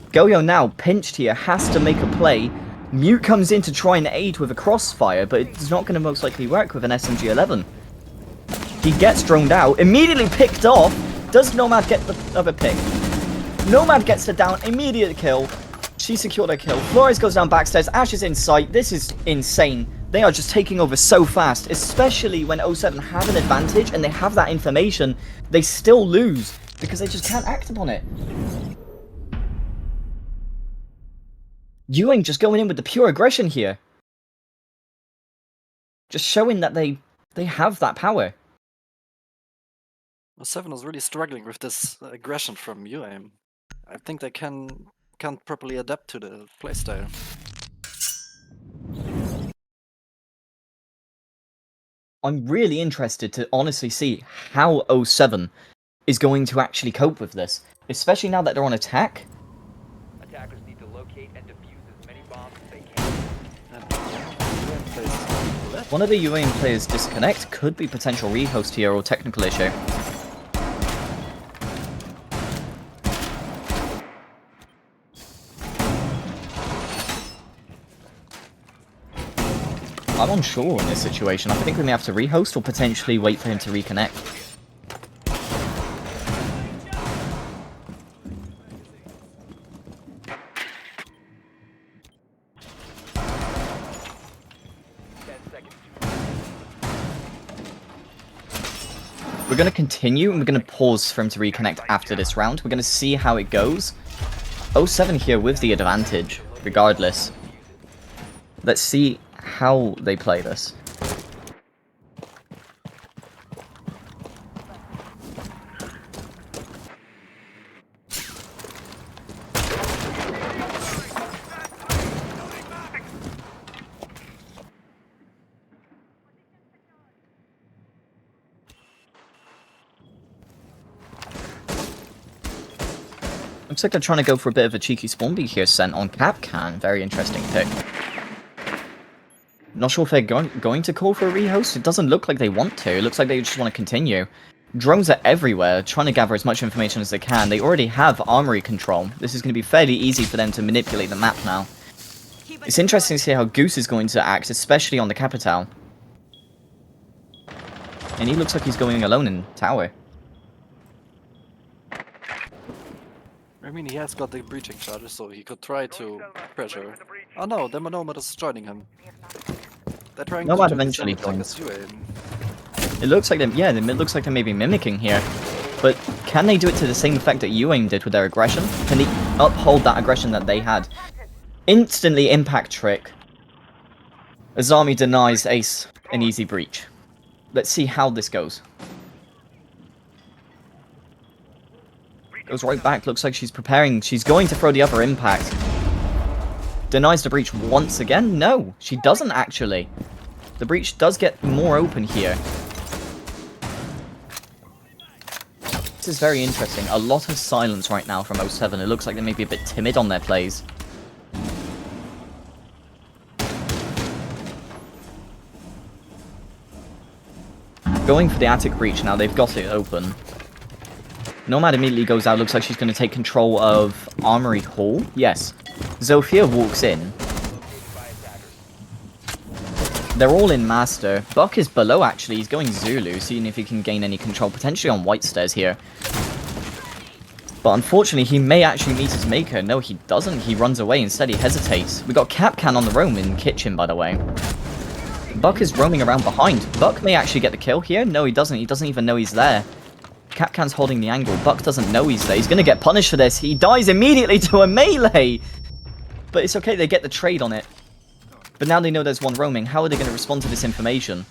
Goyo now, pinched here, has to make a play. Mute comes in to try and aid with a crossfire, but it's not going to most likely work with an SMG-11. He gets droned out, immediately picked off. Does Nomad get the other pick? Nomad gets the down, immediate kill. She secured her kill. Flores goes down backstairs, Ash is in sight. This is insane. They are just taking over so fast, especially when 07 have an advantage and they have that information. They still lose because they just can't act upon it. UAIM just going in with the pure aggression here. Just showing that they have that power. 7 is really struggling with this aggression from UAIM. I think they can't properly adapt to the playstyle. I'm really interested to honestly see how 07 is going to actually cope with this, especially now that they're on attack. Attackers need to locate and defuse as many bombs as they can. One of the UAIM players disconnect, could be potential rehost here or technical issue. I'm unsure in this situation. I think we may have to rehost or potentially wait for him to reconnect. We're going to continue and we're going to pause for him to reconnect after this round. We're going to see how it goes. 07 here with the advantage, regardless. Let's see how they play this. Looks like they're trying to go for a bit of a cheeky spawn beat here, sent on Capcan. Very interesting pick. Not sure if they're going to call for a rehost. It doesn't look like they want to. It looks like they just want to continue. Drones are everywhere, trying to gather as much information as they can. They already have armory control. This is going to be fairly easy for them to manipulate the map now. It's interesting to see how Goose is going to act, especially on the Capitale. And he looks like he's going alone in tower. I mean, he has got the breaching charges, so he could try to pressure. Oh no, the Nomad is joining him. They're trying Nomad to do the eventually same thing joins. as UAIM. It looks like them, yeah, it looks like they may be mimicking here. But can they do it to the same effect that UAIM did with their aggression? Can they uphold that aggression that they had? Instantly impact trick. Azami denies Ace an easy breach. Let's see how this goes. Goes right back, looks like she's preparing. She's going to throw the other impact. Denies the breach once again? No, she doesn't actually. The breach does get more open here. This is very interesting. A lot of silence right now from 07. It looks like they may be a bit timid on their plays. Going for the attic breach now. They've got it open. Nomad immediately goes out. Looks like she's going to take control of Armory Hall. Yes. Zofia walks in. They're all in Master. Buck is below, actually. He's going Zulu, seeing if he can gain any control, potentially on White Stairs here. But unfortunately, he may actually meet his maker. No, he doesn't. He runs away. Instead, he hesitates. We got Capcan on the roam in Kitchen, by the way. Buck is roaming around behind. Buck may actually get the kill here. No, he doesn't. He doesn't even know he's there. Capcan's holding the angle. Buck doesn't know he's there. He's going to get punished for this. He dies immediately to a melee. But it's okay. They get the trade on it. But now they know there's one roaming. How are they going to respond to this information?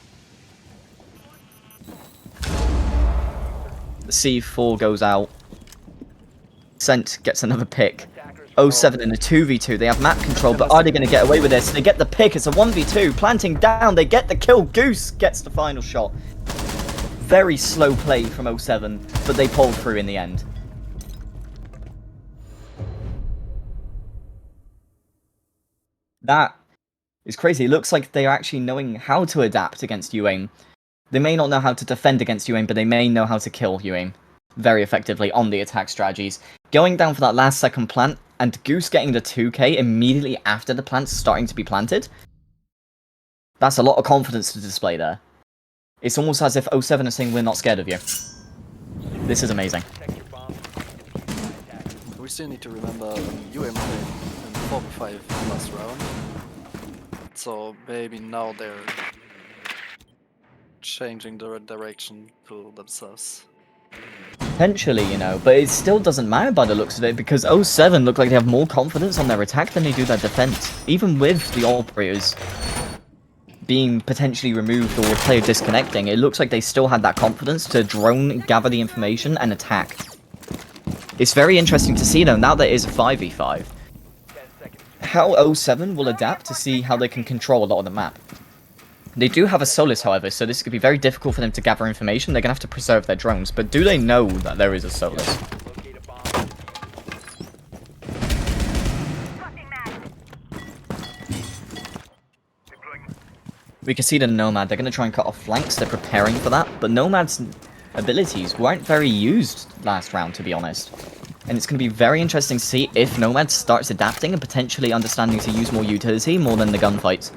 The C4 goes out. Scent gets another pick. 07 in a 2v2. They have map control, but are they going to get away with this? They get the pick. It's a 1v2. Planting down. They get the kill. Goose gets the final shot. Very slow play from 07, but they pulled through in the end. That is crazy. It looks like they're actually knowing how to adapt against UAIM. They may not know how to defend against UAIM, but they may know how to kill UAIM very effectively on the attack strategies. Going down for that last second plant, and Goose getting the 2k immediately after the plant's starting to be planted. That's a lot of confidence to display there. It's almost as if 07 is saying, we're not scared of you. This is amazing. We still need to remember UAIM played in 4v5 last round. So maybe now they're changing the direction to themselves. Potentially, you know, but it still doesn't matter by the looks of it, because 07 look like they have more confidence on their attack than they do their defense. Even with the operators being potentially removed or a player disconnecting, it looks like they still had that confidence to drone, gather the information, and attack. It's very interesting to see, though, now that it is a 5v5, how 07 will adapt to see how they can control a lot of the map. They do have a Solus, however, so this could be very difficult for them to gather information. They're going to have to preserve their drones, but do they know that there is a Solus? We can see the Nomad. They're going to try and cut off flanks. They're preparing for that, but Nomad's abilities weren't very used last round, to be honest. And it's going to be very interesting to see if Nomad starts adapting and potentially understanding to use more utility more than the gunfights.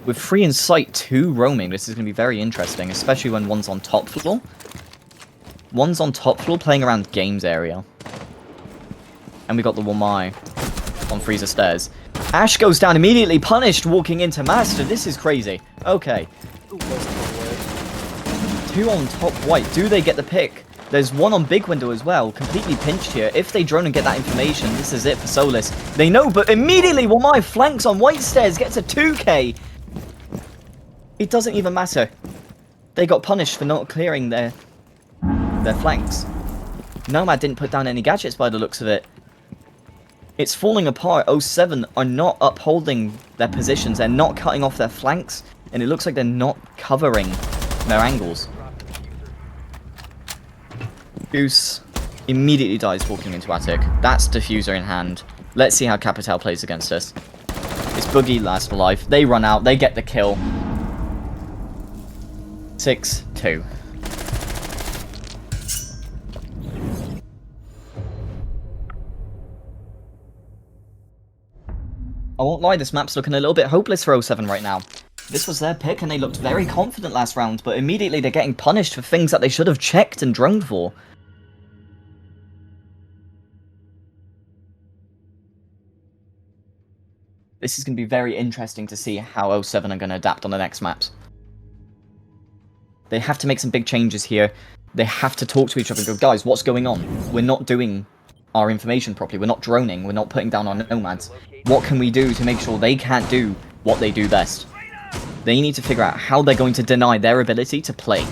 With 3 in sight, 2 roaming, this is going to be very interesting, especially when one's on top floor. One's on top floor playing around games area. And we got the Wamai on freezer stairs. Ash goes down immediately, punished, walking into Master. This is crazy. Okay. 2 on top white. Do they get the pick? There's 1 on big window as well. Completely pinched here. If they drone and get that information, this is it for Solus. They know, but immediately Wamai flanks on white stairs, gets a 2k. It doesn't even matter. They got punished for not clearing their flanks. Nomad didn't put down any gadgets by the looks of it. It's falling apart. 07 are not upholding their positions. They're not cutting off their flanks. And it looks like they're not covering their angles. Goose Immediately dies walking into attic. That's diffuser in hand. Let's see how Capital plays against us. It's Boogie last alive. They run out. They get the kill. 6-2. I won't lie, this map's looking a little bit hopeless for 07 right now. This was their pick and they looked very confident last round, but immediately they're getting punished for things that they should have checked and droned for. This is going to be very interesting to see how 07 are going to adapt on the next maps. They have to make some big changes here. They have to talk to each other and go, guys, what's going on? We're not doing our information properly. We're not droning. We're not putting down our nomads. What can we do to make sure they can't do what they do best? They need to figure out how they're going to deny their ability to play.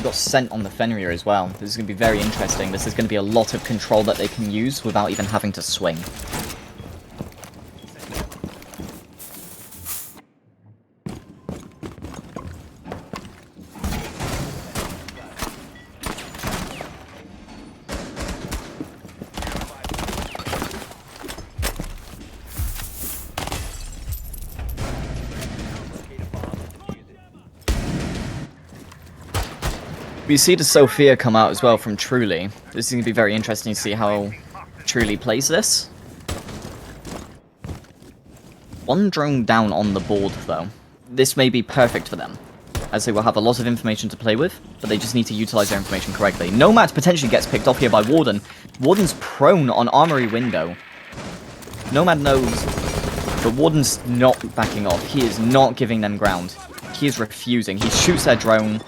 Got sent on the Fenrir as well. This is going to be very interesting. This is going to be a lot of control that they can use without even having to swing. We see the Sophia come out as well from Truly. This is going to be very interesting to see how Truly plays this. One drone down on the board though. This may be perfect for them, as they will have a lot of information to play with, but they just need to utilize their information correctly. Nomad potentially gets picked off here by Warden. Warden's prone on Armory window. Nomad knows, but Warden's not backing off. He is not giving them ground. He is refusing. He shoots their drone.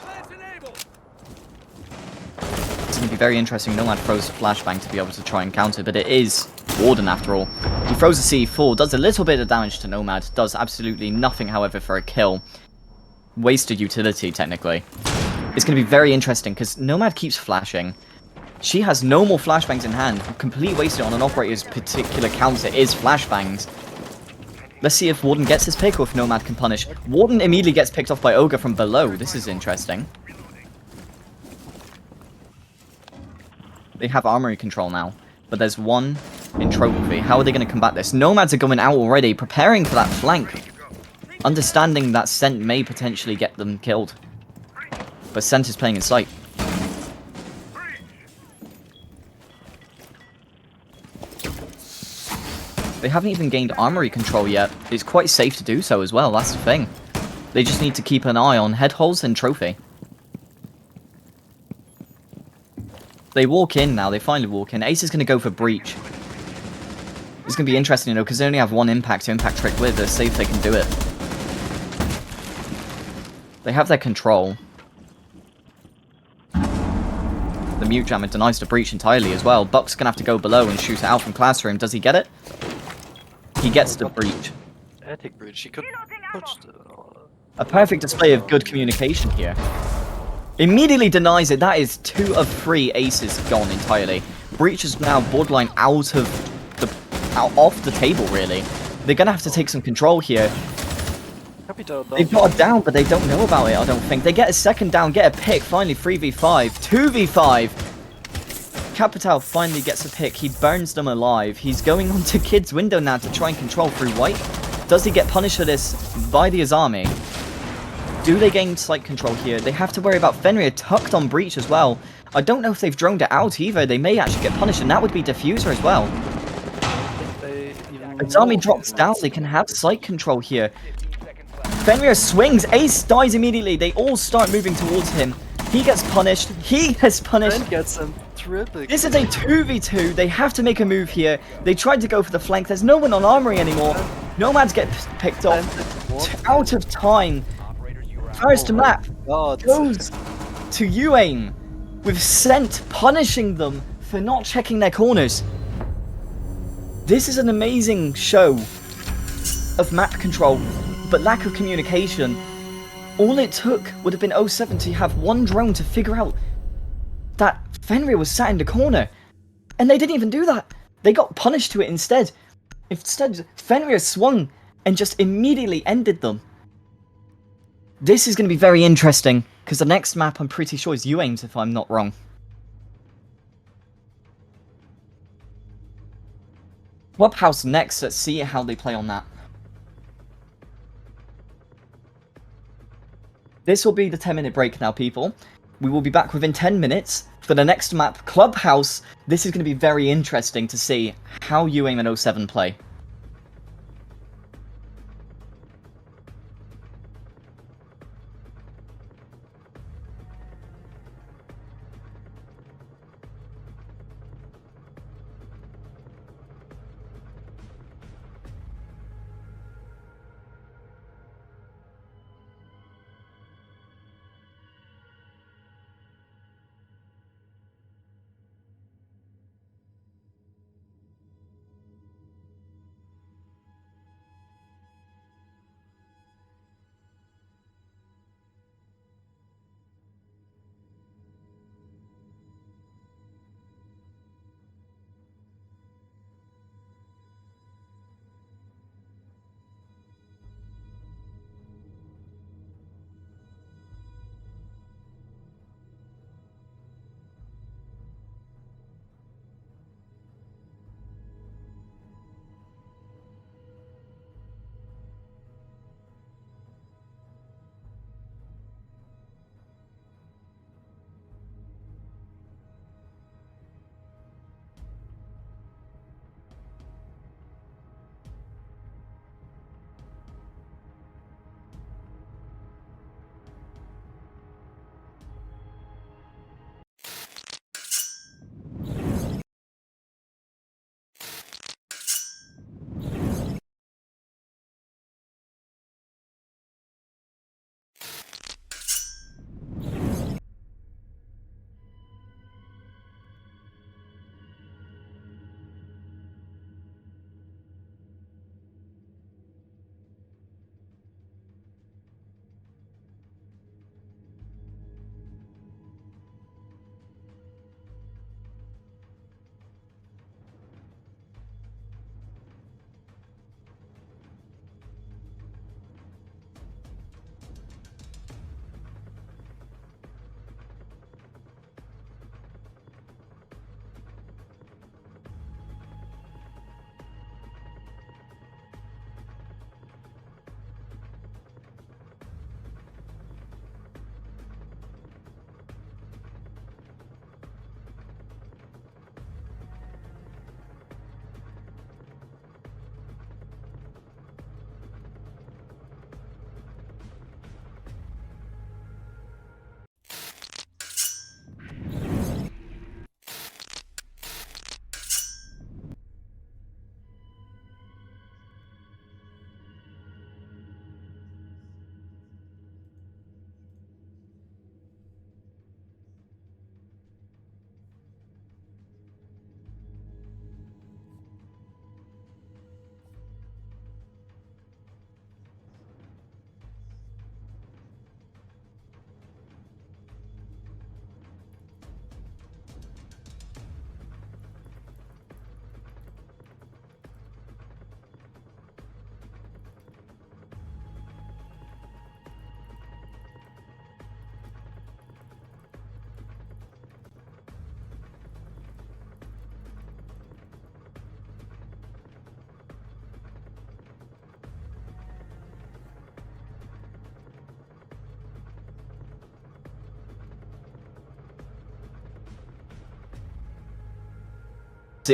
It's going to be very interesting. Nomad throws flashbang to be able to try and counter, but it is Warden after all. He throws a C4, does a little bit of damage to Nomad, does absolutely nothing, however, for a kill. Wasted utility, technically. It's going to be very interesting, because Nomad keeps flashing. She has no more flashbangs in hand. Complete wasted on an operator's particular counter is flashbangs. Let's see if Warden gets his pick or if Nomad can punish. Warden immediately gets picked off by Ogre from below. This is interesting. They have armory control now, but there's one in trophy. How are they going to combat this? Nomads are going out already, preparing for that flank. Understanding that Scent may potentially get them killed. But Scent is playing in sight. They haven't even gained armory control yet. It's quite safe to do so as well, that's the thing. They just need to keep an eye on head holes and trophy. They walk in now, they finally walk in. Ace is going to go for breach. It's going to be interesting, though, because they only have one impact to impact trick with. They're safe they can do it. They have their control. The mute jammer denies the breach entirely as well. Buck's going to have to go below and shoot it out from Classroom. Does he get it? He gets the breach. Attic breach, he could push the... A perfect display of good communication here. Immediately denies it. That is 2 of 3 aces gone entirely. Breach is now borderline off the table, really. They're going to have to take some control here. They've got a down, but they don't know about it, I don't think. They get a second down, get a pick, finally 3v5. 2v5. Capital finally gets a pick. He burns them alive. He's going on to Kid's window now to try and control through white. Does he get punished for this by the Azami? Do they gain slight control here? They have to worry about Fenrir tucked on breach as well. I don't know if they've droned it out either. They may actually get punished, and that would be diffuser as well. Azami drops down. They can have sight control here. Fenrir swings. Ace dies immediately. They all start moving towards him. He gets punished. He gets punished. Ben gets him. Terrific. This is a 2v2. They have to make a move here. They tried to go for the flank. There's no one on armory anymore. Nomads get picked off. Out of time. First map goes to UAIM with Scent punishing them for not checking their corners. This is an amazing show of map control, but lack of communication. All it took would have been 07 to have one drone to figure out that Fenrir was sat in the corner. And they didn't even do that. They got punished to it instead. Instead, Fenrir swung and just immediately ended them. This is going to be very interesting, because the next map I'm pretty sure is UAIM's, if I'm not wrong. Clubhouse next, let's see how they play on that. This will be the 10-minute break now, people. We will be back within 10 minutes for the next map, Clubhouse. This is going to be very interesting to see how UAIM and 07 play.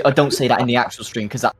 I don't say that in the actual stream, because that...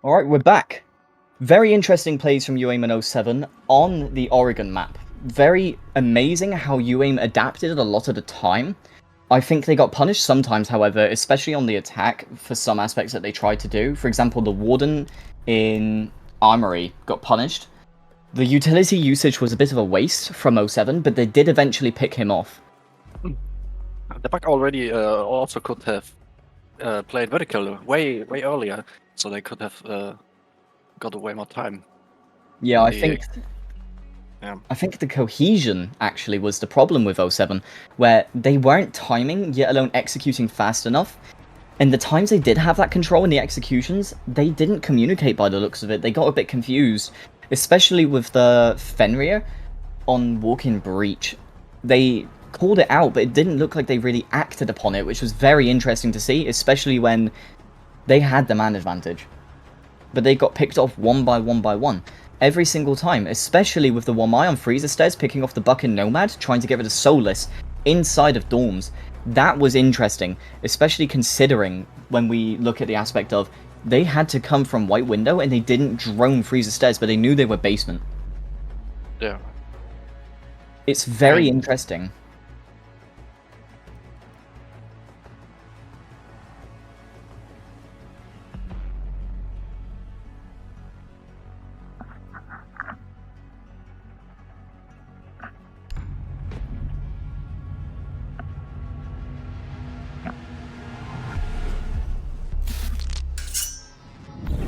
Alright, we're back. Very interesting plays from UAIM and 07 on the Oregon map. Very amazing how UAIM adapted a lot of the time. I think they got punished sometimes, however, especially on the attack for some aspects that they tried to do. For example, the Warden in Armory got punished. The utility usage was a bit of a waste from 07, but they did eventually pick him off. The bug already also could have played vertical way earlier, so they could have got way more time. Yeah, I think Yeah. I think the cohesion actually was the problem with 07, where they weren't timing, yet alone executing fast enough. And the times they did have that control in the executions, they didn't communicate by the looks of it. They got a bit confused, especially with the Fenrir on Walk-in Breach. They called it out, but it didn't look like they really acted upon it, which was very interesting to see, especially when they had the man advantage. But they got picked off one by one. Every single time, especially with the Wamai on Freezer Stairs picking off the Buck and Nomad, trying to get rid of Soulless inside of Dorms. That was interesting, especially considering when we look at the aspect of they had to come from White Window and they didn't drone Freezer Stairs, but they knew they were basement. Yeah. It's very interesting.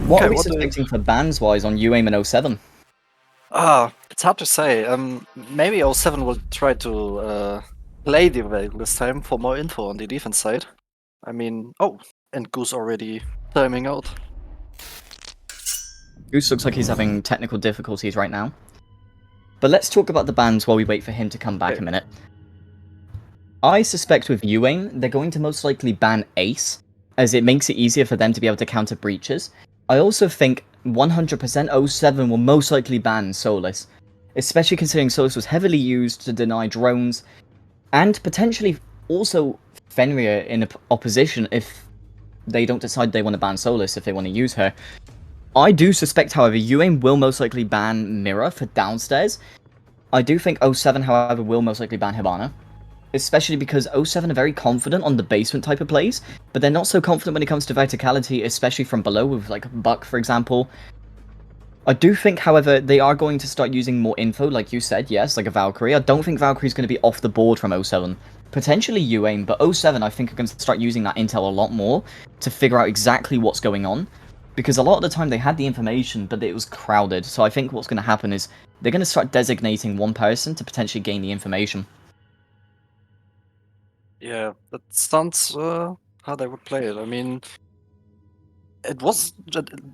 What are we suspecting for bans-wise on UAIM and 07? It's hard to say. Maybe 07 will try to play the Veil this time for more info on the defense side. I mean, and Goose already timing out. Goose looks like he's having technical difficulties right now. But let's talk about the bans while we wait for him to come back a minute. I suspect with UAIM, they're going to most likely ban Ace, as it makes it easier for them to be able to counter breaches. I also think 100% 07 will most likely ban Solus, especially considering Solus was heavily used to deny drones, and potentially also Fenrir in opposition if they don't decide they want to ban Solus, if they want to use her. I do suspect, however, UAIM will most likely ban Mirror for downstairs. I do think 07, however, will most likely ban Hibana. Especially because 07 are very confident on the basement type of plays, but they're not so confident when it comes to verticality, especially from below, with like Buck, for example. I do think, however, they are going to start using more info, like you said, yes, like a Valkyrie. I don't think Valkyrie's going to be off the board from 07. Potentially UAIM, but 07 I think are going to start using that intel a lot more to figure out exactly what's going on. Because a lot of the time they had the information, but it was crowded. So I think what's going to happen is they're going to start designating one person to potentially gain the information. Yeah, that sounds how they would play it. I mean, it was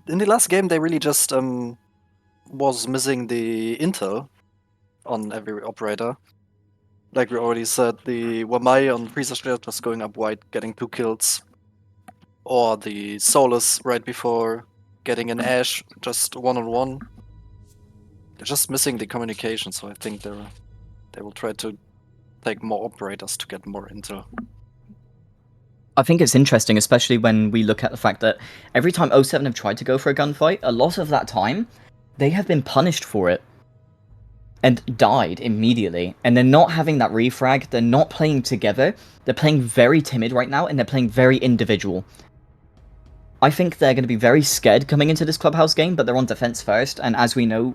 in the last game they really just was missing the intel on every operator. Like we already said, the Wamai on Freezer Stairs was going up wide, getting 2 kills, or the Solus right before getting an Ash just 1-on-1. They're just missing the communication, so I think they will try to take more operators to get more intel. I think it's interesting, especially when we look at the fact that every time 07 have tried to go for a gunfight, a lot of that time, they have been punished for it. And died immediately. And they're not having that refrag, they're not playing together, they're playing very timid right now, and they're playing very individual. I think they're going to be very scared coming into this Clubhouse game, but they're on defense first, and as we know,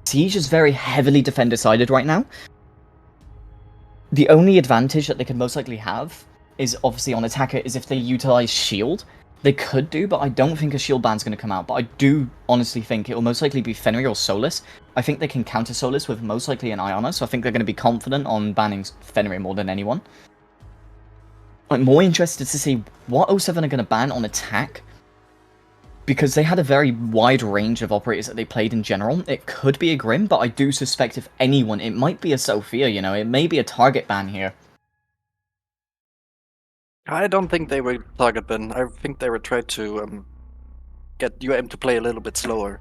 Siege is very heavily defender-sided right now. The only advantage that they could most likely have is obviously on attacker is if they utilize shield. They could do, but I don't think a shield ban's going to come out. But I do honestly think it will most likely be Fenrir or Solus. I think they can counter Solus with most likely an Iona, so I think they're going to be confident on banning Fenrir more than anyone. I'm more interested to see what 07 are going to ban on attack, because they had a very wide range of operators that they played in general. It could be a Grim, but I do suspect if anyone, it might be a Sophia, you know, it may be a target ban here. I don't think they will target ban. I think they will try to get UAIM to play a little bit slower.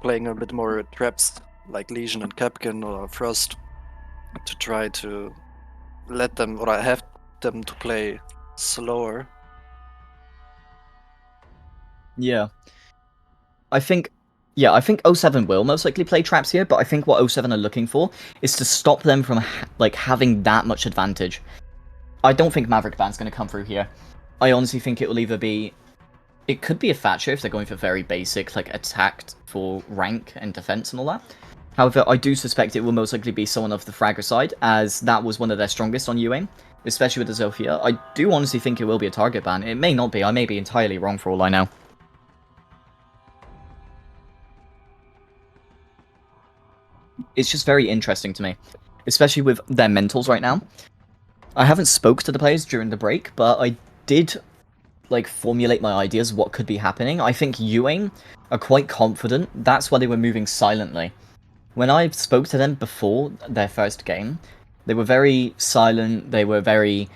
Playing a bit more traps like Legion and Capcan or Frost to try to let them, or have them to play slower. Yeah. I think, yeah, I think 07 will most likely play traps here, but I think what 07 are looking for is to stop them from having that much advantage. I don't think Maverick Band's going to come through here. I honestly think it will either be... It could be a Thatcher if they're going for very basic, like, attack for rank and defense and all that. However, I do suspect it will most likely be someone of the Fragger side, as that was one of their strongest on UAIM, especially with the Zofia. I do honestly think it will be a target ban. It may not be. I may be entirely wrong for all I know. It's just very interesting to me, especially with their mentals right now. I haven't spoke to the players during the break, but I did formulate my ideas of what could be happening. I think UAIM are quite confident. That's why they were moving silently. When I spoke to them before their first game, they were very silent. They were very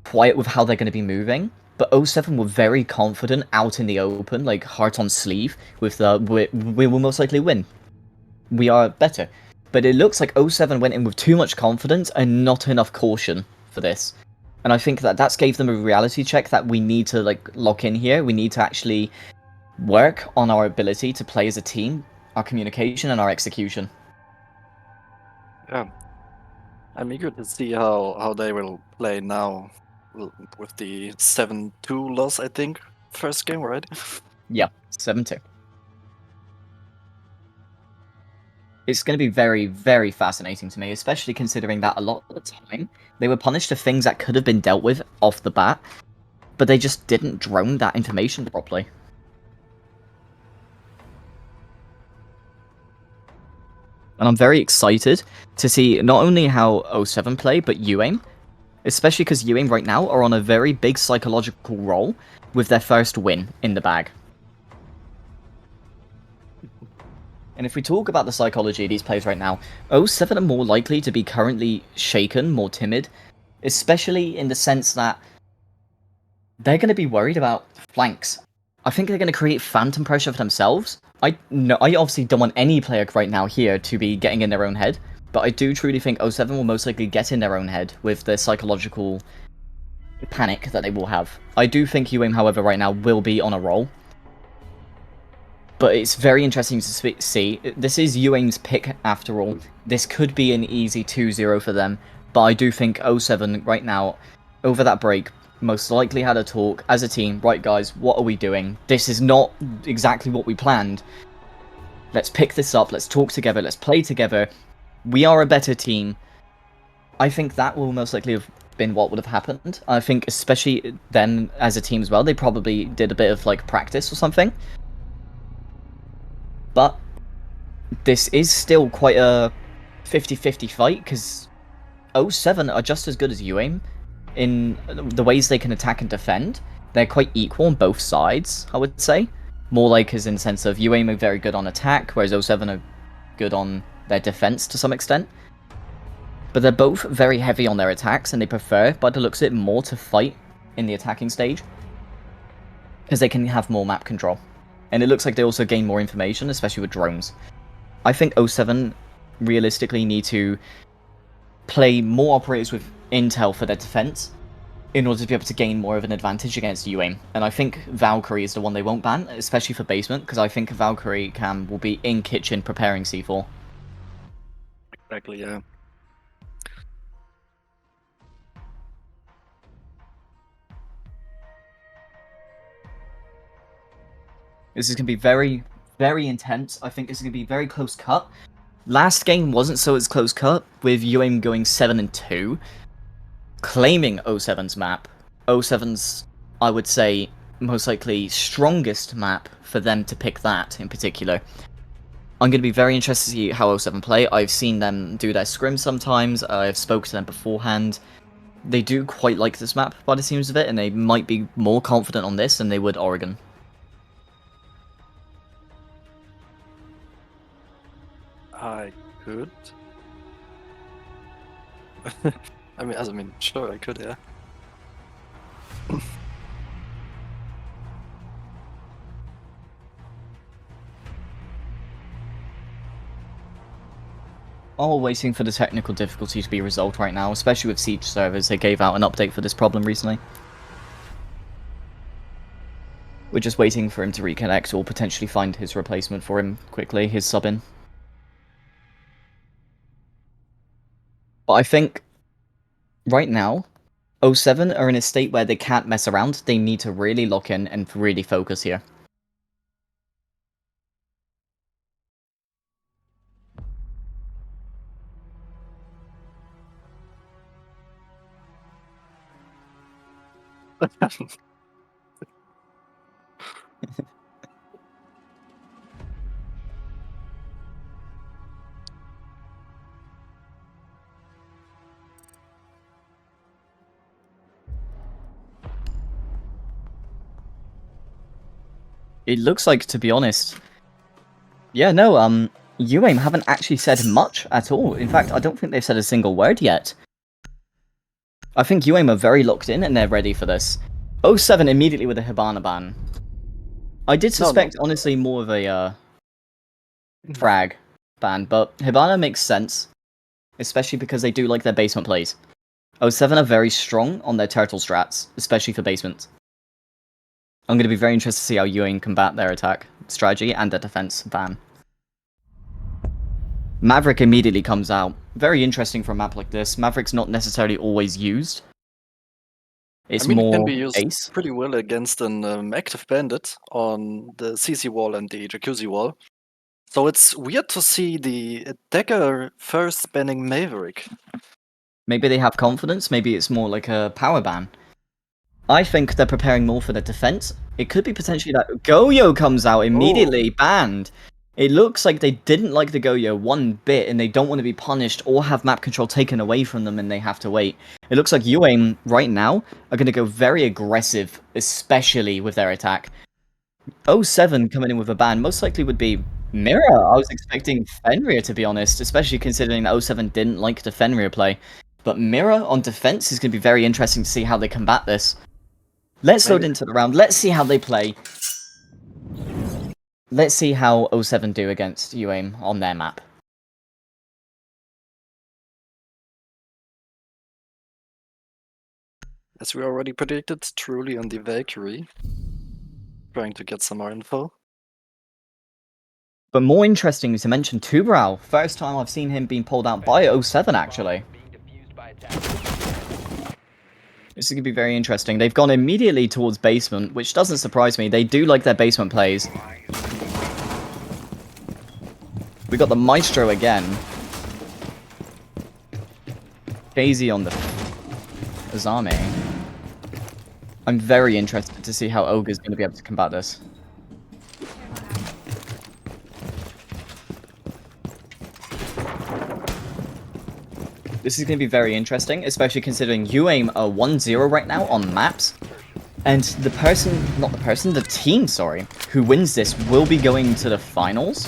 quiet with how they're going to be moving. But 07 were very confident out in the open, like heart on sleeve, with the we will most likely win. We are better. But it looks like 07 went in with too much confidence and not enough caution for this. And I think that that's gave them a reality check that we need to lock in here. We need to actually work on our ability to play as a team, our communication and our execution. Yeah. I'm eager to see how they will play now with the 7-2 loss, I think. First game, right? Yeah, 7-2. It's going to be very, very fascinating to me, especially considering that a lot of the time they were punished for things that could have been dealt with off the bat, but they just didn't drone that information properly. And I'm very excited to see not only how 07 play, but UAIM, especially because UAIM right now are on a very big psychological roll with their first win in the bag. And if we talk about the psychology of these players right now, 07 are more likely to be currently shaken, more timid, especially in the sense that they're going to be worried about flanks. I think they're going to create phantom pressure for themselves. I obviously don't want any player right now here to be getting in their own head, but I do truly think 07 will most likely get in their own head with the psychological panic that they will have. I do think UAIM, however, right now will be on a roll. But it's very interesting to see. This is UAIM's pick after all. This could be an easy 2-0 for them. But I do think 07 right now, over that break, most likely had a talk as a team. Right, guys, what are we doing? This is not exactly what we planned. Let's pick this up. Let's talk together. Let's play together. We are a better team. I think that will most likely have been what would have happened. I think especially then as a team as well, they probably did a bit of practice or something. But this is still quite a 50-50 fight, because 07 are just as good as UAIM in the ways they can attack and defend. They're quite equal on both sides, I would say. More as in the sense of UAIM are very good on attack, whereas 07 are good on their defense to some extent. But they're both very heavy on their attacks, and they prefer, by the looks of it, more to fight in the attacking stage, because they can have more map control. And it looks like they also gain more information, especially with drones. I think 07 realistically need to play more operators with intel for their defense in order to be able to gain more of an advantage against UAIM. And I think Valkyrie is the one they won't ban, especially for basement, because I think Valkyrie cam will be in kitchen preparing C4. Exactly, yeah. This is going to be very, very intense. I think this is going to be very close cut. Last game wasn't so as close cut, with UAIM going 7-2, claiming 07's map. 07's, I would say, most likely strongest map for them to pick that in particular. I'm going to be very interested to see how 07 play. I've seen them do their scrim sometimes. I've spoken to them beforehand. They do quite like this map by the seams of it, and they might be more confident on this than they would Oregon. I could. I mean, sure, I could, yeah. All waiting for the technical difficulty to be resolved right now, especially with Siege servers. They gave out an update for this problem recently. We're just waiting for him to reconnect or potentially find his replacement for him quickly, his sub-in. But I think right now, 07 are in a state where they can't mess around. They need to really lock in and really focus here. It looks like, to be honest... Yeah, no, UAIM haven't actually said much at all. In fact, I don't think they've said a single word yet. I think UAIM are very locked in and they're ready for this. 07 immediately with a Hibana ban. I did suspect, honestly, more of a frag ban, but Hibana makes sense. Especially because they do like their basement plays. 07 are very strong on their turtle strats, especially for basement. I'm going to be very interested to see how UAIM combat their attack strategy and their defense ban. Maverick immediately comes out. Very interesting for a map like this. Maverick's not necessarily always used. It's it more can be used ace. pretty well against an active bandit on the CC wall and the jacuzzi wall. So it's weird to see the attacker first banning Maverick. Maybe they have confidence, maybe it's more like a power ban. I think they're preparing more for the defense. It could be potentially that Goyo comes out immediately, banned. It looks like they didn't like the Goyo one bit, and they don't want to be punished or have map control taken away from them and they have to wait. It looks like UAIM, right now, are going to go very aggressive, especially with their attack. 07 coming in with a ban most likely would be Mira. I was expecting Fenrir, to be honest, especially considering that 07 didn't like the Fenrir play. But Mira on defense is going to be very interesting to see how they combat this. Let's load into the round. Let's see how they play. Let's see how 07 do against UAIM on their map. As we already predicted, truly on the Valkyrie. Trying to get some more info. But more interesting to mention Tubrau. First time I've seen him being pulled out by 07, actually. This is going to be very interesting. They've gone immediately towards basement, which doesn't surprise me. They do like their basement plays. We got the Maestro again. Casey on the Azame. I'm very interested to see how Ogre's going to be able to combat this. This is going to be very interesting, especially considering UAIM are 1-0 right now on maps. And the team, who wins this will be going to the finals.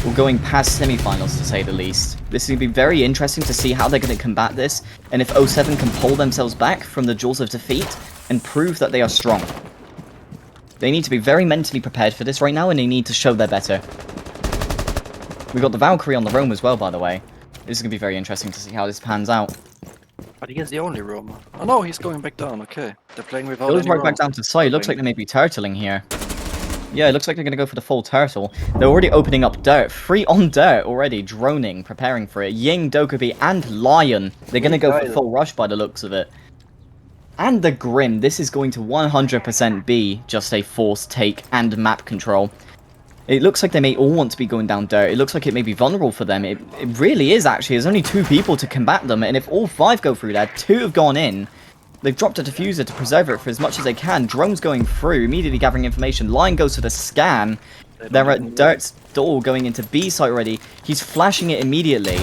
Or going past semifinals, to say the least. This is going to be very interesting to see how they're going to combat this, and if 07 can pull themselves back from the jaws of defeat and prove that they are strong. They need to be very mentally prepared for this right now, and they need to show they're better. We got the Valkyrie on the roam as well, by the way. This is going to be very interesting to see how this pans out. But he is the only roamer. Oh no, he's going back down, okay. They're playing without Goes any right back roams. down to side. Looks like they may be turtling here. Yeah, it looks like they're going to go for the full turtle. They're already opening up dirt. 3 on dirt already, droning, preparing for it. Ying, Dokubi, and Lion. They're going to go for full rush by the looks of it. And the Grim. This is going to 100% be just a force take and map control. It looks like they may all want to be going down dirt. It looks like it may be vulnerable for them. It really is, actually. There's only 2 people to combat them, and if all 5 go through there, 2 have gone in. They've dropped a diffuser to preserve it for as much as they can. Drone's going through, immediately gathering information. Lion goes to the scan. They're at Dirt's door going into B site already. He's flashing it immediately.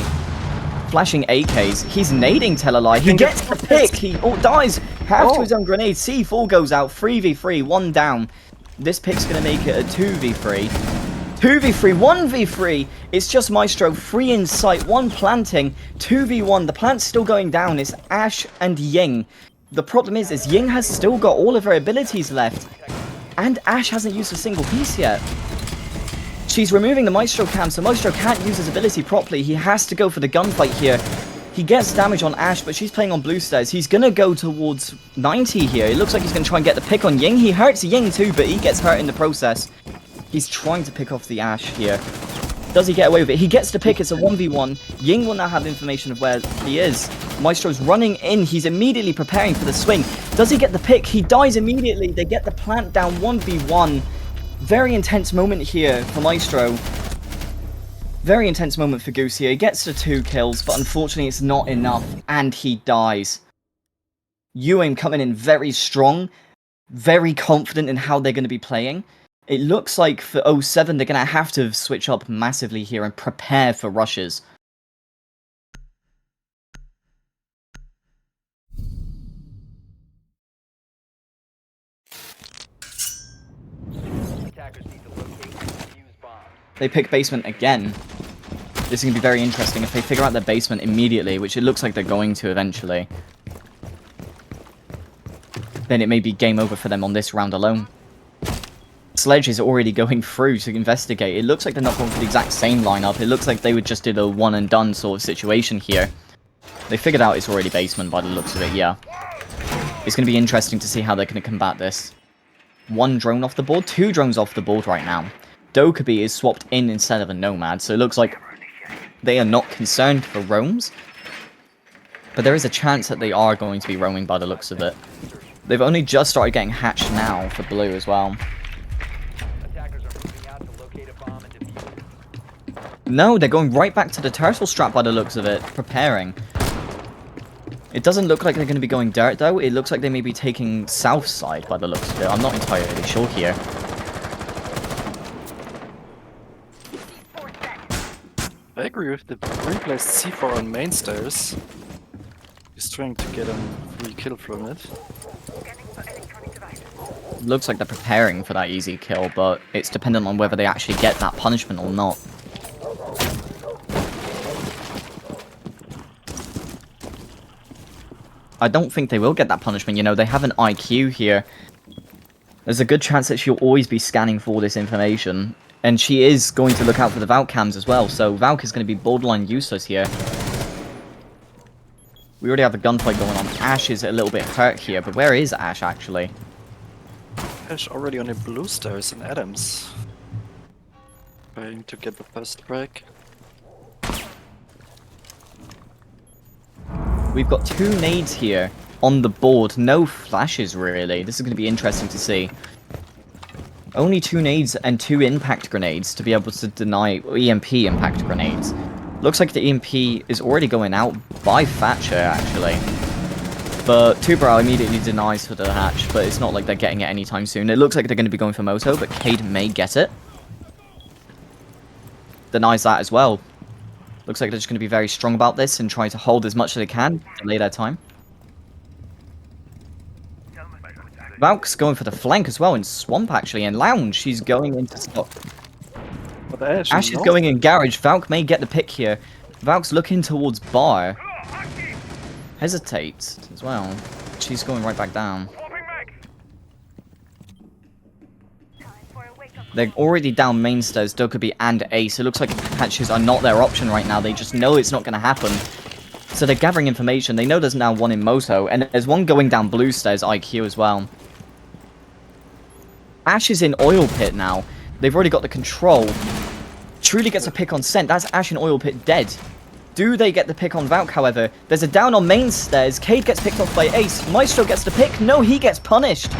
Flashing AKs. He's nading Tellalai. He gets the pick. He dies half to his own grenade. C4 goes out. 3v3. 1 down. This pick's going to make it a 2v3. 2v3, 1v3. It's just Maestro, 3 in sight, 1 planting, 2v1. The plant's still going down. It's Ash and Ying. The problem is Ying has still got all of her abilities left. And Ash hasn't used a single piece yet. She's removing the Maestro cam, so Maestro can't use his ability properly. He has to go for the gunfight here. He gets damage on Ash, but she's playing on blue stairs. He's going to go towards 90 here. It looks like he's going to try and get the pick on Ying. He hurts Ying too, but he gets hurt in the process. He's trying to pick off the Ash here. Does he get away with it? He gets the pick. It's a 1v1. Ying will now have information of where he is. Maestro's running in. He's immediately preparing for the swing. Does he get the pick? He dies immediately. They get the plant down 1v1. Very intense moment here for Maestro. Very intense moment for Goose here. He gets the 2 kills, but unfortunately it's not enough, and he dies. UAIM coming in very strong, very confident in how they're going to be playing. It looks like for 07 they're going to have to switch up massively here and prepare for rushes. They pick basement again. This is going to be very interesting if they figure out their basement immediately, which it looks like they're going to eventually. Then it may be game over for them on this round alone. Sledge is already going through to investigate. It looks like they're not going for the exact same lineup. It looks like they would just did a one and done sort of situation here. They figured out it's already basement by the looks of it, yeah. It's going to be interesting to see how they're going to combat this. 1 drone off the board, 2 drones off the board right now. Dokkaebi is swapped in instead of a Nomad, so it looks like they are not concerned for roams. But there is a chance that they are going to be roaming by the looks of it. They've only just started getting hatched now for blue as well. No, they're going right back to the turtle strap by the looks of it, preparing. It doesn't look like they're going to be going dirt though. It looks like they may be taking south side by the looks of it. I'm not entirely sure here. I agree with the replaced C4 on main stairs. He's trying to get a free kill from it. Looks like they're preparing for that easy kill, but it's dependent on whether they actually get that punishment or not. I don't think they will get that punishment, you know, they have an IQ here. There's a good chance that she'll always be scanning for this information. And she is going to look out for the Valk cams as well, so Valk is going to be borderline useless here. We already have a gunfight going on. Ash is a little bit hurt here, but where is Ash actually? Ash already on the blue stairs in Adams. Trying to get the first break. We've got 2 nades here on the board. No flashes really. This is going to be interesting to see. Only 2 nades and 2 impact grenades to be able to deny EMP impact grenades. Looks like the EMP is already going out by Thatcher, actually. But Tuberal immediately denies for the hatch, but it's not like they're getting it anytime soon. It looks like they're going to be going for Moto, but Cade may get it. Denies that as well. Looks like they're just going to be very strong about this and try to hold as much as they can, delay their time. Valk's going for the flank as well in Swamp, actually, and Lounge, she's going into stock. Ash is going in Garage. Valk may get the pick here. Valk's looking towards Bar. Hesitates as well. She's going right back down. They're already down main stairs, Dokkaebi and Ace. It looks like patches are not their option right now. They just know it's not going to happen. So they're gathering information. They know there's now 1 in Moto, and there's 1 going down blue stairs, IQ as well. Ash is in Oil Pit now. They've already got the control. Truly gets a pick on Scent. That's Ash in Oil Pit dead. Do they get the pick on Valk, however? There's a down on main stairs. Cade gets picked off by Ace. Maestro gets the pick. No, he gets punished.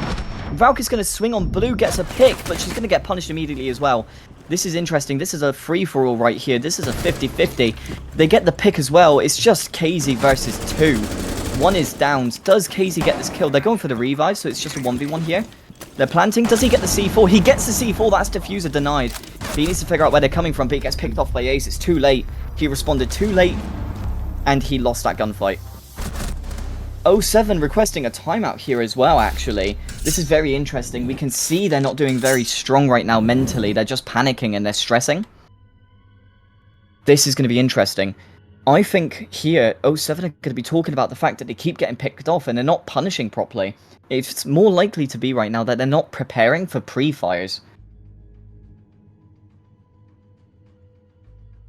Valk is going to swing on blue, gets a pick, but she's going to get punished immediately as well. This is interesting. This is a free-for-all right here. This is a 50-50. They get the pick as well. It's just KZ versus 2. 1 is down. Does KZ get this kill? They're going for the revive, so it's just a 1v1 here. They're planting. Does he get the C4? He gets the C4. That's diffuser denied. He needs to figure out where they're coming from, but he gets picked off by Ace. It's too late. He responded too late, and he lost that gunfight. 07 requesting a timeout here as well, actually. This is very interesting. We can see they're not doing very strong right now mentally. They're just panicking and they're stressing. This is going to be interesting. I think here, 07 are going to be talking about the fact that they keep getting picked off and they're not punishing properly. It's more likely to be right now that they're not preparing for pre-fires.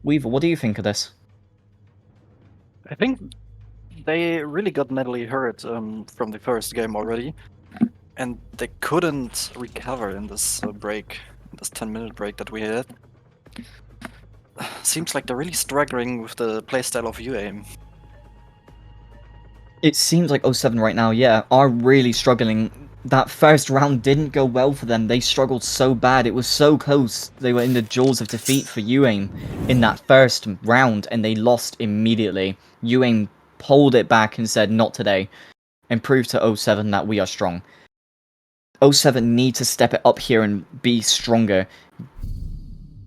Weaver, what do you think of this? I think they really got mentally hurt from the first game already, and they couldn't recover in this break, this 10-minute break that we had. Seems like they're really struggling with the playstyle of UAIM. It seems like 07 right now, yeah, are really struggling. That first round didn't go well for them. They struggled so bad. It was so close. They were in the jaws of defeat for UAIM in that first round, and they lost immediately. UAIM pulled it back and said, not today, and proved to 07 that we are strong. 07 need to step it up here and be stronger.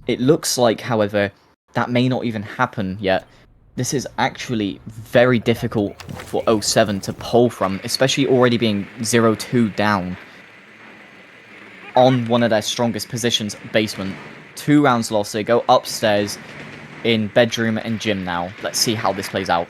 It looks like, however, that may not even happen yet. This is actually very difficult for 07 to pull from, especially already being 0-2 down on one of their strongest positions, basement. 2 rounds lost, they go upstairs in bedroom and gym now. Let's see how this plays out.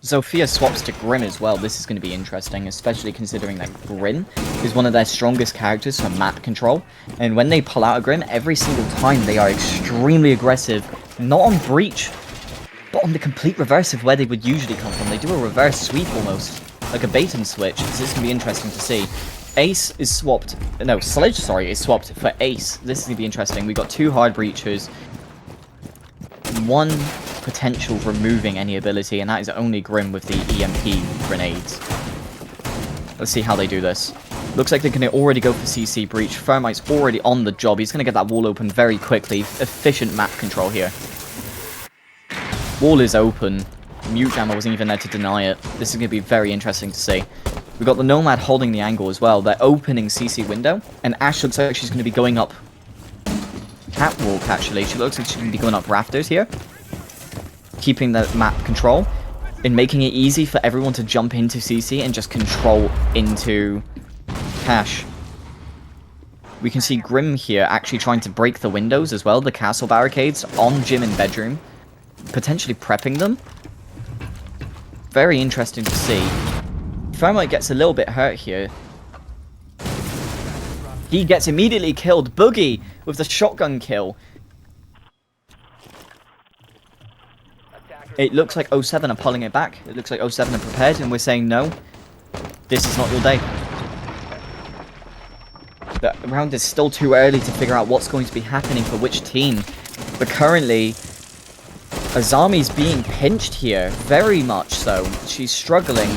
Zofia swaps to Grim as well. This is going to be interesting, especially considering that Grim is one of their strongest characters for map control. And when they pull out a Grim, every single time they are extremely aggressive, not on breach, but on the complete reverse of where they would usually come from. They do a reverse sweep almost, like a bait and switch. So this is going to be interesting to see. Ace is swapped, no, Sledge, sorry, is swapped for Ace. This is going to be interesting. We've got 2 hard breachers, 1 potential removing any ability, and that is only Grim with the EMP grenades. Let's see how they do this. Looks like they're going to already go for CC breach. Thermite's already on the job. He's going to get that wall open very quickly. Efficient map control here. Wall is open. Mute Jammer wasn't even there to deny it. This is going to be very interesting to see. We've got the Nomad holding the angle as well. They're opening CC window, and Ash looks like she's going to be going up catwalk, actually. She looks like she's going to be going up rafters here, keeping the map control and making it easy for everyone to jump into CC and just control into Cash. We can see Grim here actually trying to break the windows as well, the castle barricades on gym and bedroom, potentially prepping them. Very interesting to see. Thermite gets a little bit hurt here. He gets immediately killed. Boogie with the shotgun kill. It looks like 07 are pulling it back. It looks like 07 are prepared, and we're saying no. This is not your day. The round is still too early to figure out what's going to be happening for which team. But currently, Azami's being pinched here, very much so. She's struggling.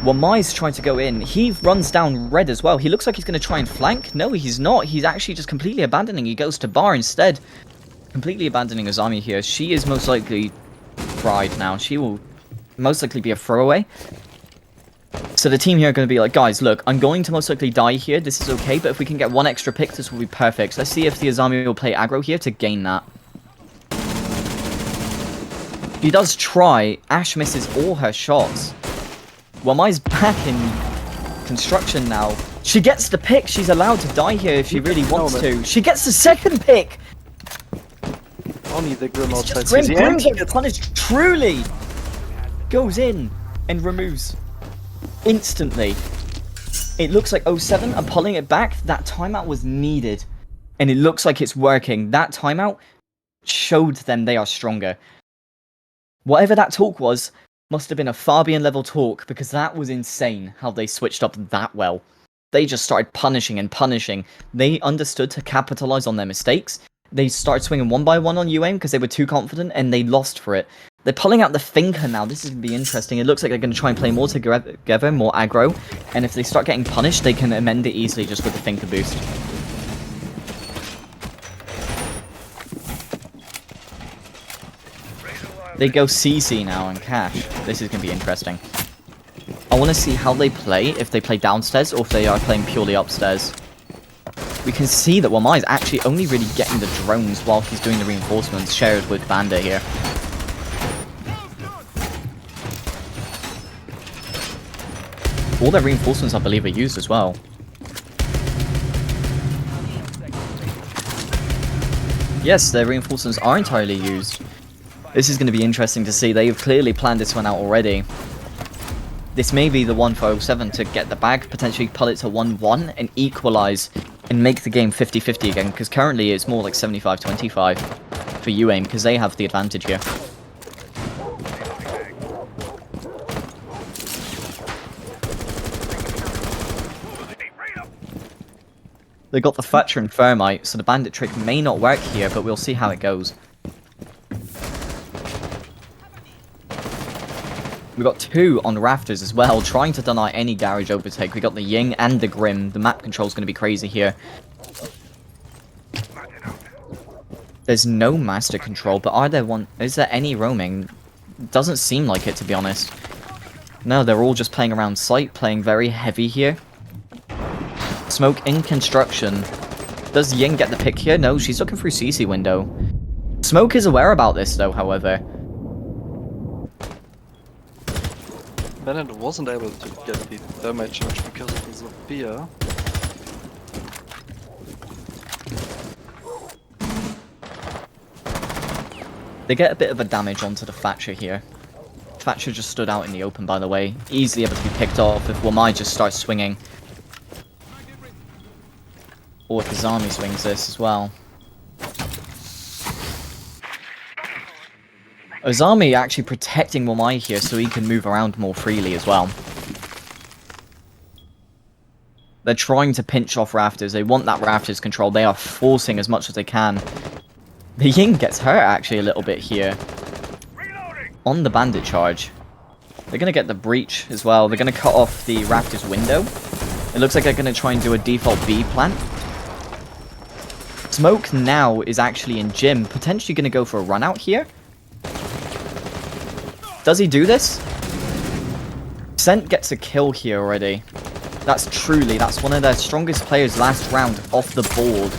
Wamai's trying to go in. He runs down red as well. He looks like he's going to try and flank. No, he's not. He's actually just completely abandoning. He goes to bar instead. Completely abandoning Azami here. She is most likely fried now. She will most likely be a throwaway. So the team here are going to be like, guys, look, I'm going to most likely die here. This is okay, but if we can get 1 extra pick, this will be perfect. Let's see if the Azami will play aggro here to gain that. She does try. Ash misses all her shots. Wamai's back in construction now. She gets the pick. She's allowed to die here if she really wants to. She gets the 2nd pick. Only the Grim outside Grim CC. gets punished truly. Goes in and removes instantly. It looks like 07 are pulling it back. That timeout was needed, and it looks like it's working. That timeout showed them they are stronger. Whatever that talk was, must have been a Fabian level talk, because that was insane how they switched up that well. They just started punishing and punishing. They understood to capitalize on their mistakes. They started swinging 1 by 1 on UAIM because they were too confident, and they lost for it. They're pulling out the thinker now. This is going to be interesting. It looks like they're going to try and play more together, more aggro. And if they start getting punished, they can amend it easily just with the thinker boost. They go CC now and Cash. This is going to be interesting. I want to see how they play, if they play downstairs or if they are playing purely upstairs. We can see that Wamai is actually only really getting the drones while he's doing the reinforcements shared with Banda here. All their reinforcements, I believe, are used as well. Yes, their reinforcements are entirely used. This is going to be interesting to see. They've clearly planned this one out already. This may be the one for 07 to get the bag, potentially pull it to 1-1 and equalize and make the game 50-50 again, because currently it's more like 75-25 for UAIM, because they have the advantage here. They got the Thatcher and Thermite, so the bandit trick may not work here, but we'll see how it goes. We got 2 on rafters as well, trying to deny any garage overtake. We got the Ying and the Grim. The map control is going to be crazy here. There's no master control, but is there any roaming? Doesn't seem like it, to be honest. No, they're all just playing around site, playing very heavy here. Smoke in construction. Does Ying get the pick here? No, she's looking through CC window. Smoke is aware about this though, however. Bennett wasn't able to get the thermite charge because of his spear. They get a bit of a damage onto the Thatcher here. Thatcher just stood out in the open, by the way. Easily able to be picked off if Wamai just starts swinging. Or if Azami swings this as well. Azami actually protecting Wamai here so he can move around more freely as well. They're trying to pinch off rafters. They want that rafters control. They are forcing as much as they can. The Ying gets hurt actually a little bit here. On the bandit charge. They're going to get the breach as well. They're going to cut off the rafters window. It looks like they're going to try and do a default B plant. Smoke now is actually in gym. Potentially going to go for a run out here. Does he do this? Scent gets a kill here already. That's one of their strongest players last round off the board.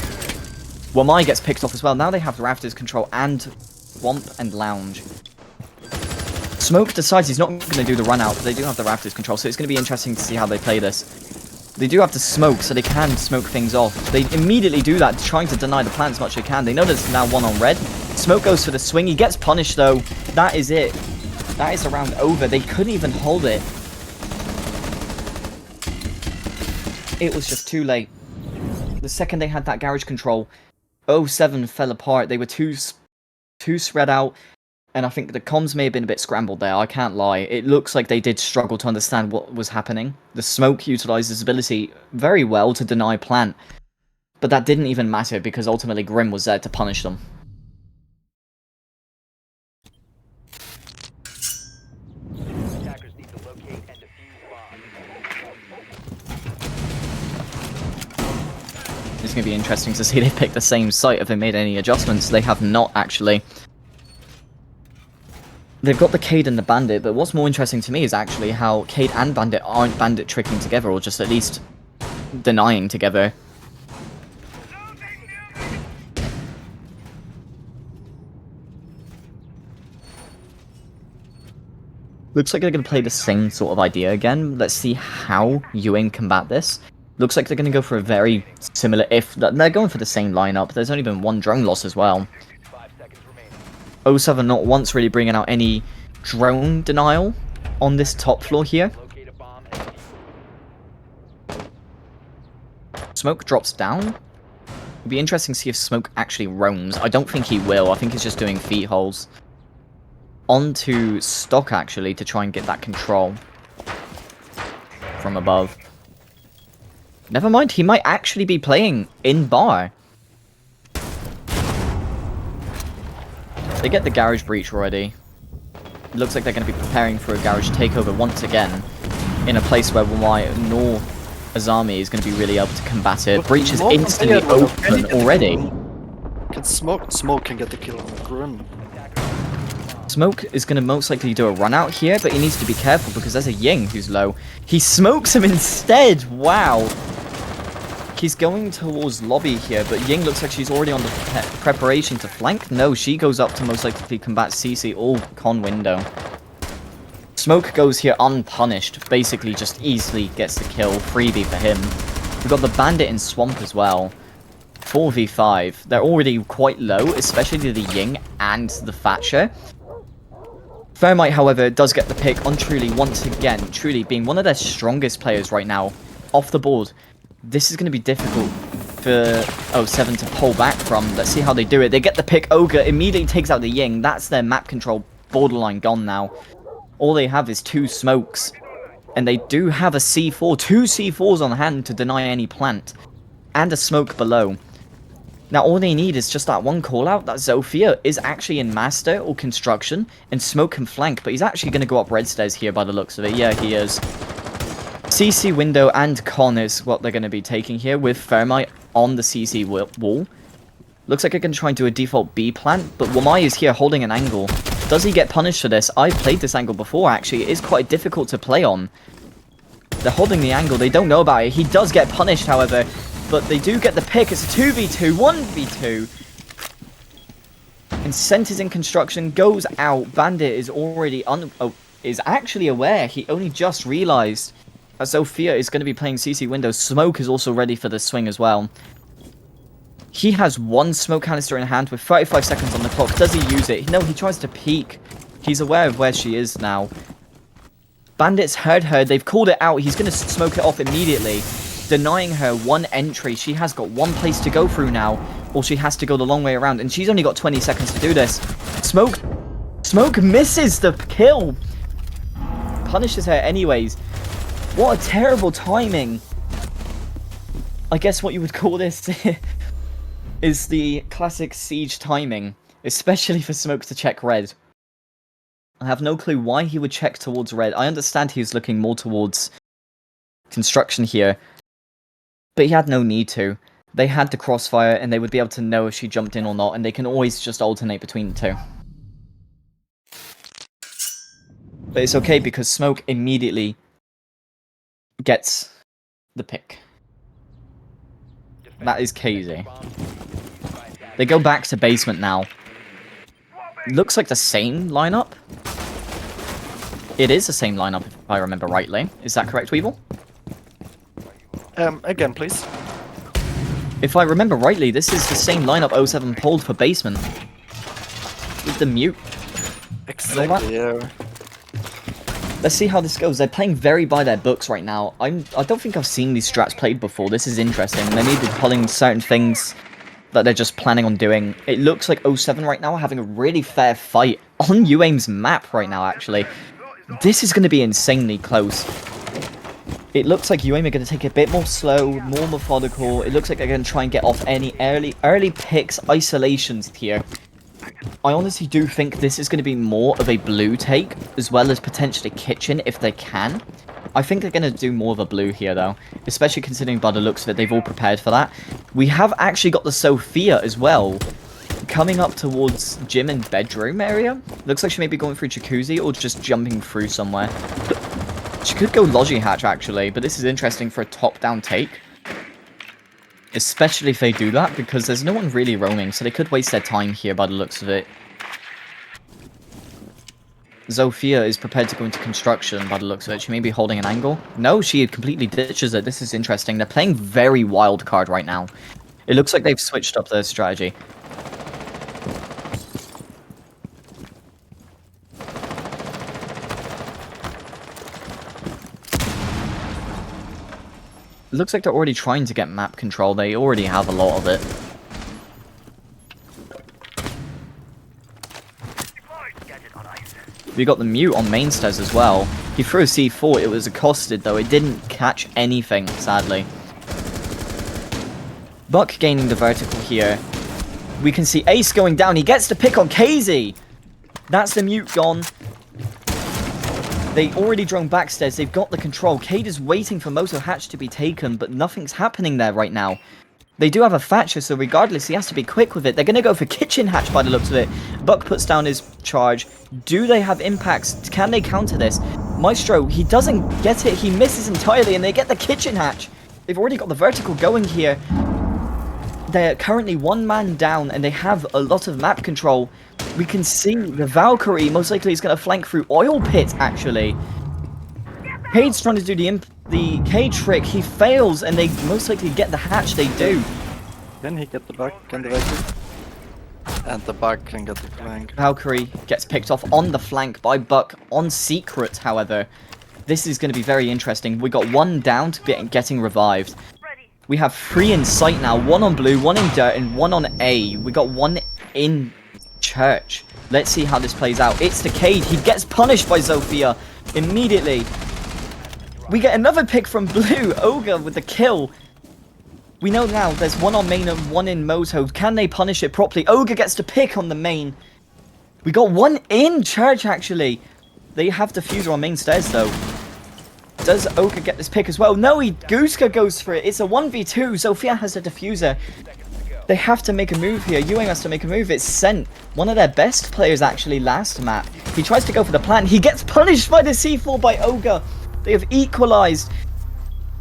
Wamai gets picked off as well. Now they have the rafters control and Swamp and Lounge. Smoke decides he's not going to do the run out, but they do have the rafters control, so it's going to be interesting to see how they play this. They do have to smoke, so they can smoke things off. They immediately do that, trying to deny the plant as much as they can. They know there's now 1 on red. Smoke goes for the swing. He gets punished, though. That is it. That is the round over. They couldn't even hold it. It was just too late. The second they had that garage control, 07 fell apart. They were too spread out, and I think the comms may have been a bit scrambled there. I can't lie. It looks like they did struggle to understand what was happening. The smoke utilized his ability very well to deny plant, but that didn't even matter because ultimately Grim was there to punish them. It's going to be interesting to see they pick the same site. Have they made any adjustments? They have not, actually. They've got the Cade and the Bandit, but what's more interesting to me is actually how Cade and Bandit aren't bandit tricking together, or just at least denying together. Looks like they're going to play the same sort of idea again. Let's see how UAIM combat this. Looks like they're going to go for a very similar, they're going for the same lineup. There's only been 1 drone loss as well. 07 not once really bringing out any drone denial on this top floor here. Smoke drops down. It'll be interesting to see if Smoke actually roams. I don't think he will. I think he's just doing feet holes. Onto Stock, actually, to try and get that control from above. Never mind, he might actually be playing in bar. They get the garage breach already. It looks like they're going to be preparing for a garage takeover once again, in a place where Wamai nor Azami is going to be really able to combat it. Breach is instantly open already. Can Smoke can get the kill on the Grim. Smoke is going to most likely do a run out here, but he needs to be careful because there's a Ying who's low. He smokes him instead! Wow! He's going towards lobby here, but Ying looks like she's already on the preparation to flank. No, she goes up to most likely combat CC all con window. Smoke goes here unpunished, basically just easily gets the kill. Freebie for him. We've got the Bandit in Swamp as well. 4v5. They're already quite low, especially the Ying and the Thatcher. Thermite, however, does get the pick on Truly once again. Truly being one of their strongest players right now. Off the board. This is going to be difficult for 07 to pull back from. Let's see how they do it. They get the pick. Ogre immediately takes out the Ying. That's their map control borderline gone now. All they have is 2 smokes. And they do have a C4. 2 C4s on hand to deny any plant. And a smoke below. Now all they need is just that one call out that Zofia is actually in master or construction. And smoke can flank. But he's actually going to go up red stairs here by the looks of it. Yeah, he is. CC window and con is what they're going to be taking here with Thermite on the CC wall. Looks like I can try and do a default B plant, but Wamai is here holding an angle. Does he get punished for this? I've played this angle before, actually. It is quite difficult to play on. They're holding the angle. They don't know about it. He does get punished, however, but they do get the pick. It's a 2v2, 1v2. And Center's in construction, goes out. Bandit is already is actually aware. He only just realized that Zofia is going to be playing CC windows. Smoke is also ready for the swing as well. He has 1 smoke canister in hand with 35 seconds on the clock. Does he use it? No, he tries to peek. He's aware of where she is now. Bandits heard her. They've called it out. He's going to smoke it off immediately, denying her 1 entry. She has got 1 place to go through now, or she has to go the long way around, and she's only got 20 seconds to do this. Smoke misses the kill. Punishes her anyways. What a terrible timing. I guess what you would call this is the classic siege timing, especially for Smoke to check red. I have no clue why he would check towards red. I understand he was looking more towards construction here, but he had no need to. They had the crossfire, and they would be able to know if she jumped in or not, and they can always just alternate between the two. But it's okay because Smoke immediately gets the pick. That is KZ. They go back to basement now. Looks like the same lineup. It is the same lineup if I remember rightly. Is that correct, Weevil? Again, please. If I remember rightly, this is the same lineup 07 pulled for basement. With the mute. Exactly, yeah. Let's see how this goes. They're playing very by their books right now. I don't think I've seen these strats played before. This is interesting. They may be pulling certain things that they're just planning on doing. It looks like 07 right now are having a really fair fight on UAIM's map right now, actually. This is going to be insanely close. It looks like UAIM are going to take it a bit more slow, more methodical. It looks like they're going to try and get off any early picks, isolations here. I honestly do think this is going to be more of a blue take, as well as potentially kitchen if they can. I think they're going to do more of a blue here, though, especially considering by the looks of it, they've all prepared for that. We have actually got the Sophia as well, coming up towards gym and bedroom area. Looks like she may be going through jacuzzi or just jumping through somewhere. She could go Logi Hatch, actually, but this is interesting for a top-down take. Especially if they do that, because there's no one really roaming, so they could waste their time here by the looks of it. Zofia is prepared to go into construction by the looks of it. She may be holding an angle. No, she completely ditches it. This is interesting. They're playing very wild card right now. It looks like they've switched up their strategy. It looks like they're already trying to get map control. They already have a lot of it. We got the mute on main stairs as he threw a C4. It was accosted, though. It didn't catch anything, sadly. Buck gaining the vertical here. We can see Ace going down. He gets the pick on KZ. That's the mute gone. They already drone backstairs. They've got the control. Cade is waiting for Moto Hatch to be taken, but nothing's happening there right now. They do have a Thatcher, so regardless, he has to be quick with it. They're going to go for Kitchen Hatch by the looks of it. Buck puts down his charge. Do they have impacts? Can they counter this? Maestro, he doesn't get it. He misses entirely, and they get the Kitchen Hatch. They've already got the vertical going here. They're currently 1 man down, and they have a lot of map control. We can see the Valkyrie most likely is going to flank through Oil Pit, actually. Cade's trying to do the Cade trick. He fails, and they most likely get the hatch. They do. Can he get the back and the Valkyrie? And the bug can get the flank. Valkyrie gets picked off on the flank by Buck on secret, however. This is going to be very interesting. We got one down to getting revived. We have 3 in sight now. 1 on blue, 1 in dirt, and 1 on A. We got 1 in church. Let's see how this plays out. It's Decade. He gets punished by Zofia immediately. We get another pick from blue. Ogre with the kill. We know now there's 1 on main and 1 in Moto. Can they punish it properly? Ogre gets to pick on the main. We got 1 in church, actually. They have diffuser on main stairs, though. Does Ogre get this pick as well? No, Gooska goes for it. It's a 1v2. Zofia has a diffuser. They have to make a move here. UAIM has to make a move. It's Sent. One of their best players, actually, last map. He tries to go for the plant. He gets punished by the C4 by Ogre. They have equalized.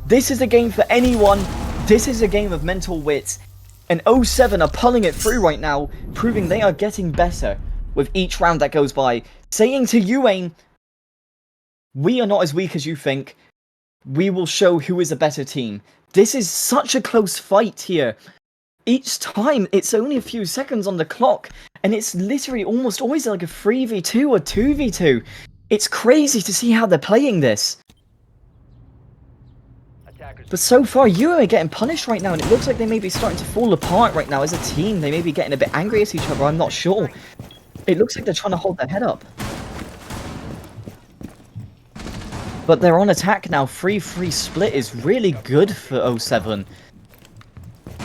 This is a game for anyone. This is a game of mental wits. And 07 are pulling it through right now, proving they are getting better with each round that goes by. Saying to UAIM, we are not as weak as you think. We will show who is a better team. This is such a close fight here. Each time, it's only a few seconds on the clock, and it's literally almost always like a 3v2 or 2v2. It's crazy to see how they're playing this. But so far, UAIM are getting punished right now, and it looks like they may be starting to fall apart right now as a team. They may be getting a bit angry at each other, I'm not sure. It looks like they're trying to hold their head up. But they're on attack now. 3-3 split is really good for 07.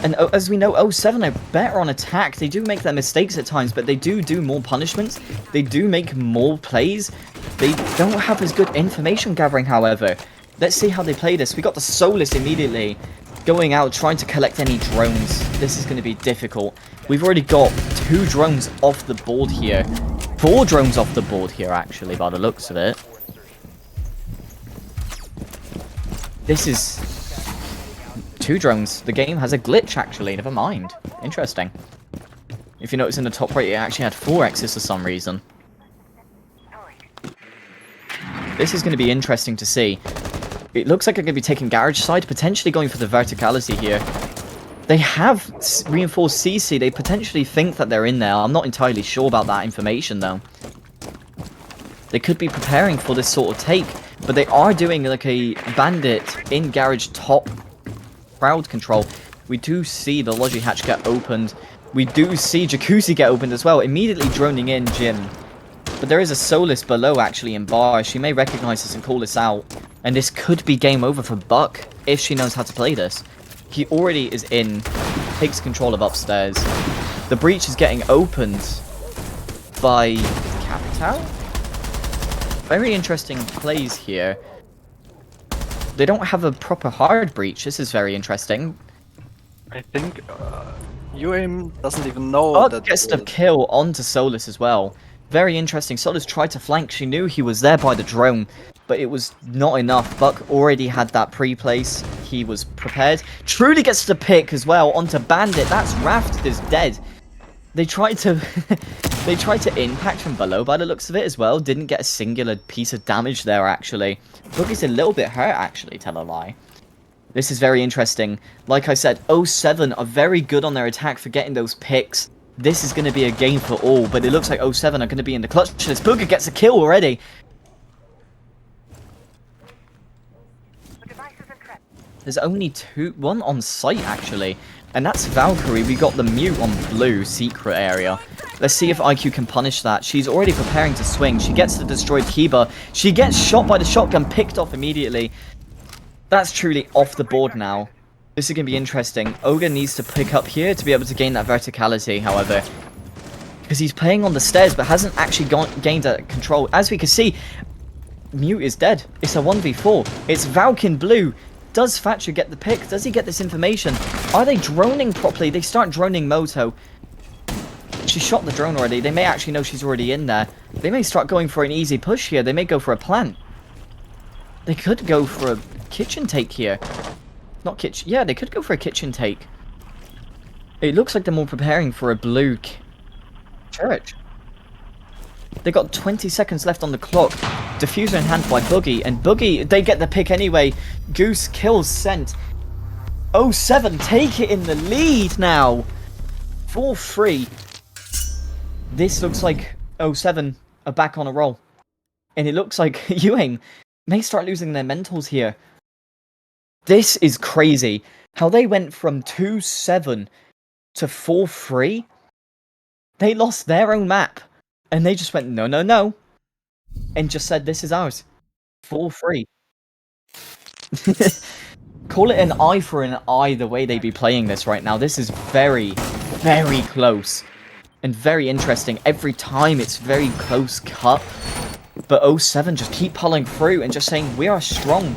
And as we know, 07 are better on attack. They do make their mistakes at times, but they do more punishments. They do make more plays. They don't have as good information gathering, however. Let's see how they play this. We got the Solus immediately going out, trying to collect any drones. This is going to be difficult. We've already got 2 drones off the board here. 4 drones off the board here, actually, by the looks of it. This is 2 drones. The game has a glitch, actually. Never mind. Interesting. If you notice in the top right, it actually had 4 X's for some reason. This is going to be interesting to see. It looks like they're going to be taking garage side, potentially going for the verticality here. They have reinforced CC. They potentially think that they're in there. I'm not entirely sure about that information, though. They could be preparing for this sort of take, but they are doing like a bandit in garage top crowd control. We do see the Logi hatch get opened. We do see Jacuzzi get opened as well, immediately droning in Jim. But there is a Solus below, actually, in bar. She may recognize this and call this out. And this could be game over for Buck, if she knows how to play this. He already is in, takes control of upstairs. The breach is getting opened by Capital? Very interesting plays here. They don't have a proper hard breach. This is very interesting. I think UAIM doesn't even know Buck that... gets the kill onto Solus as well. Very interesting. Solus tried to flank. She knew he was there by the drone, but it was not enough. Buck already had that pre-place. He was prepared. Truly gets the pick as well onto Bandit. That's Raft is dead. They tried to they tried to impact from below by the looks of it as well. Didn't get a singular piece of damage there, actually. Boogie's a little bit hurt, actually, tell a lie. This is very interesting. Like I said, 07 are very good on their attack for getting those picks. This is going to be a game for all, but it looks like 07 are going to be in the clutch. This Booger gets a kill already. There's only 1 on site, actually. And that's Valkyrie. We got the mute on blue secret area. Let's see if IQ can punish that. She's already preparing to swing. She gets the destroyed Kiba. She gets shot by the shotgun, picked off immediately. That's truly off the board now. This is going to be interesting. Ogre needs to pick up here to be able to gain that verticality, however. Because he's playing on the stairs, but hasn't actually gained that control. As we can see, Mute is dead. It's a 1v4. It's Valkin Blue. Does Thatcher get the pick? Does he get this information? Are they droning properly? They start droning Moto. She shot the drone already. They may actually know she's already in there. They may start going for an easy push here. They may go for a plant. They could go for a kitchen take here. Not kitchen. Yeah, they could go for a kitchen take. It looks like they're more preparing for a blue church. They got 20 seconds left on the clock. Diffuser in hand by Boogie. And Boogie, they get the pick anyway. Goose kills Sent. 07 take it in the lead now. 4-3. This looks like 07 are back on a roll. And it looks like UAIM may start losing their mentals here. This is crazy. How they went from 2-7 to 4-3. They lost their own map. And they just went, no, no, no. And just said, this is ours. 4-3. Call it an eye for an eye the way they be playing this right now. This is very, very close. And very interesting. Every time it's very close cut. But 07 just keep pulling through and just saying, we are strong.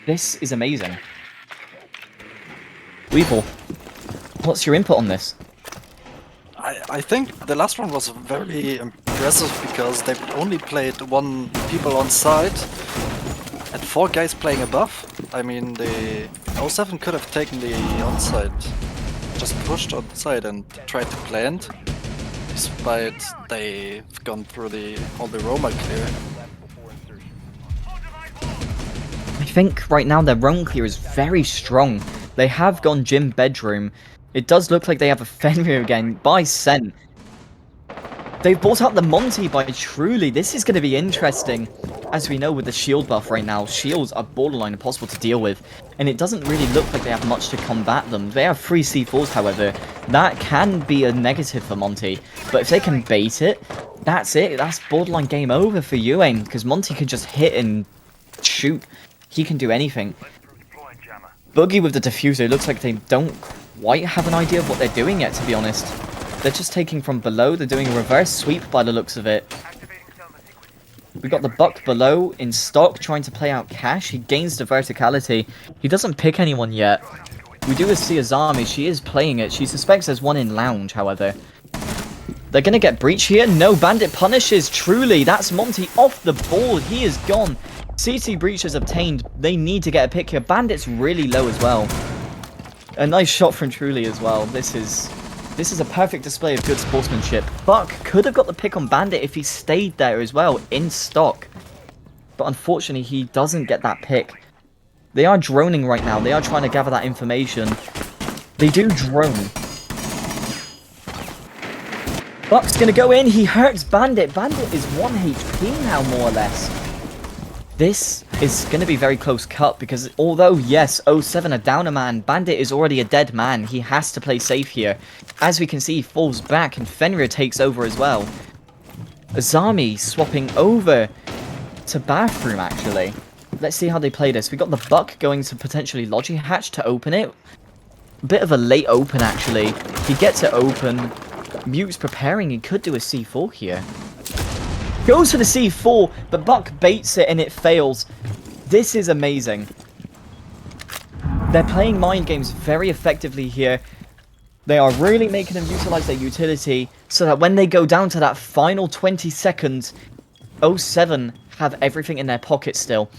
This is amazing. Weevil, what's your input on this? I think the last one was very impressive because they only played 1 people on side and 4 guys playing above. I mean, the 07 could have taken the onside, just pushed on side and tried to plant, despite they've gone through all the Roma clear. I think right now their roam clear is very strong. They have gone gym bedroom. It does look like they have a Fenrir again by Sen. They've brought out the Monty by Truly. This is going to be interesting. As we know with the shield buff right now, shields are borderline impossible to deal with. And it doesn't really look like they have much to combat them. They have 3 C4s, however. That can be a negative for Monty. But if they can bait it, that's it. That's borderline game over for UAIM. Because Monty can just hit and shoot. He can do anything. Boogie with the diffuser. It looks like they don't quite have an idea of what they're doing yet, to be honest. They're just taking from below. They're doing a reverse sweep by the looks of it. We got the Buck below in stock, trying to play out Cash. He gains the verticality. He doesn't pick anyone yet. We do see Azami. She is playing it. She suspects there's one in lounge, however. They're going to get breach here. No, Bandit punishes Truly. That's Monty off the board. He is gone. CT breach is obtained. They need to get a pick here. Bandit's really low as well. A nice shot from Truly as well. This is a perfect display of good sportsmanship. Buck could have got the pick on Bandit if he stayed there as well, in stock. But unfortunately, he doesn't get that pick. They are droning right now. They are trying to gather that information. They do drone. Buck's going to go in. He hurts Bandit. Bandit is 1 HP now, more or less. This is going to be very close cut because although, yes, 07 are down a man, Bandit is already a dead man. He has to play safe here. As we can see, he falls back and Fenrir takes over as well. Azami swapping over to bathroom, actually. Let's see how they play this. We got the Buck going to potentially Logi Hatch to open it. Bit of a late open, actually. He gets it open. Mute's preparing. He could do a C4 here. Goes for the C4, but Buck baits it and it fails. This is amazing. They're playing mind games very effectively here. They are really making them utilize their utility so that when they go down to that final 20 seconds, 07 have everything in their pocket still.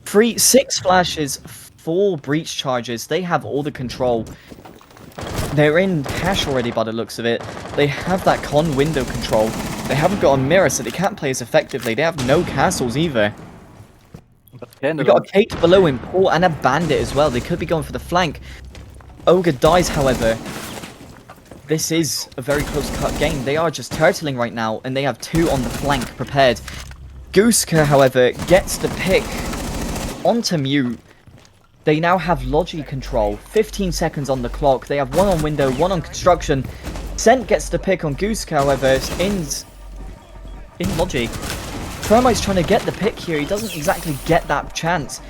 6 flashes, 4 breach charges. They have all the control. They're in cash already by the looks of it. They have that con window control. They haven't got a mirror, so they can't play as effectively. They have no castles either. We got a Kate below in port and a Bandit as well. They could be going for the flank. Ogre dies, however. This is a very close cut game. They are just turtling right now, and they have 2 on the flank prepared. Gooska, however, gets the pick onto Mute. They now have Logi control. 15 seconds on the clock. They have 1 on window, 1 on construction. Sent gets the pick on Gooska, however, in Logi. Thermite's trying to get the pick here. He doesn't exactly get that chance.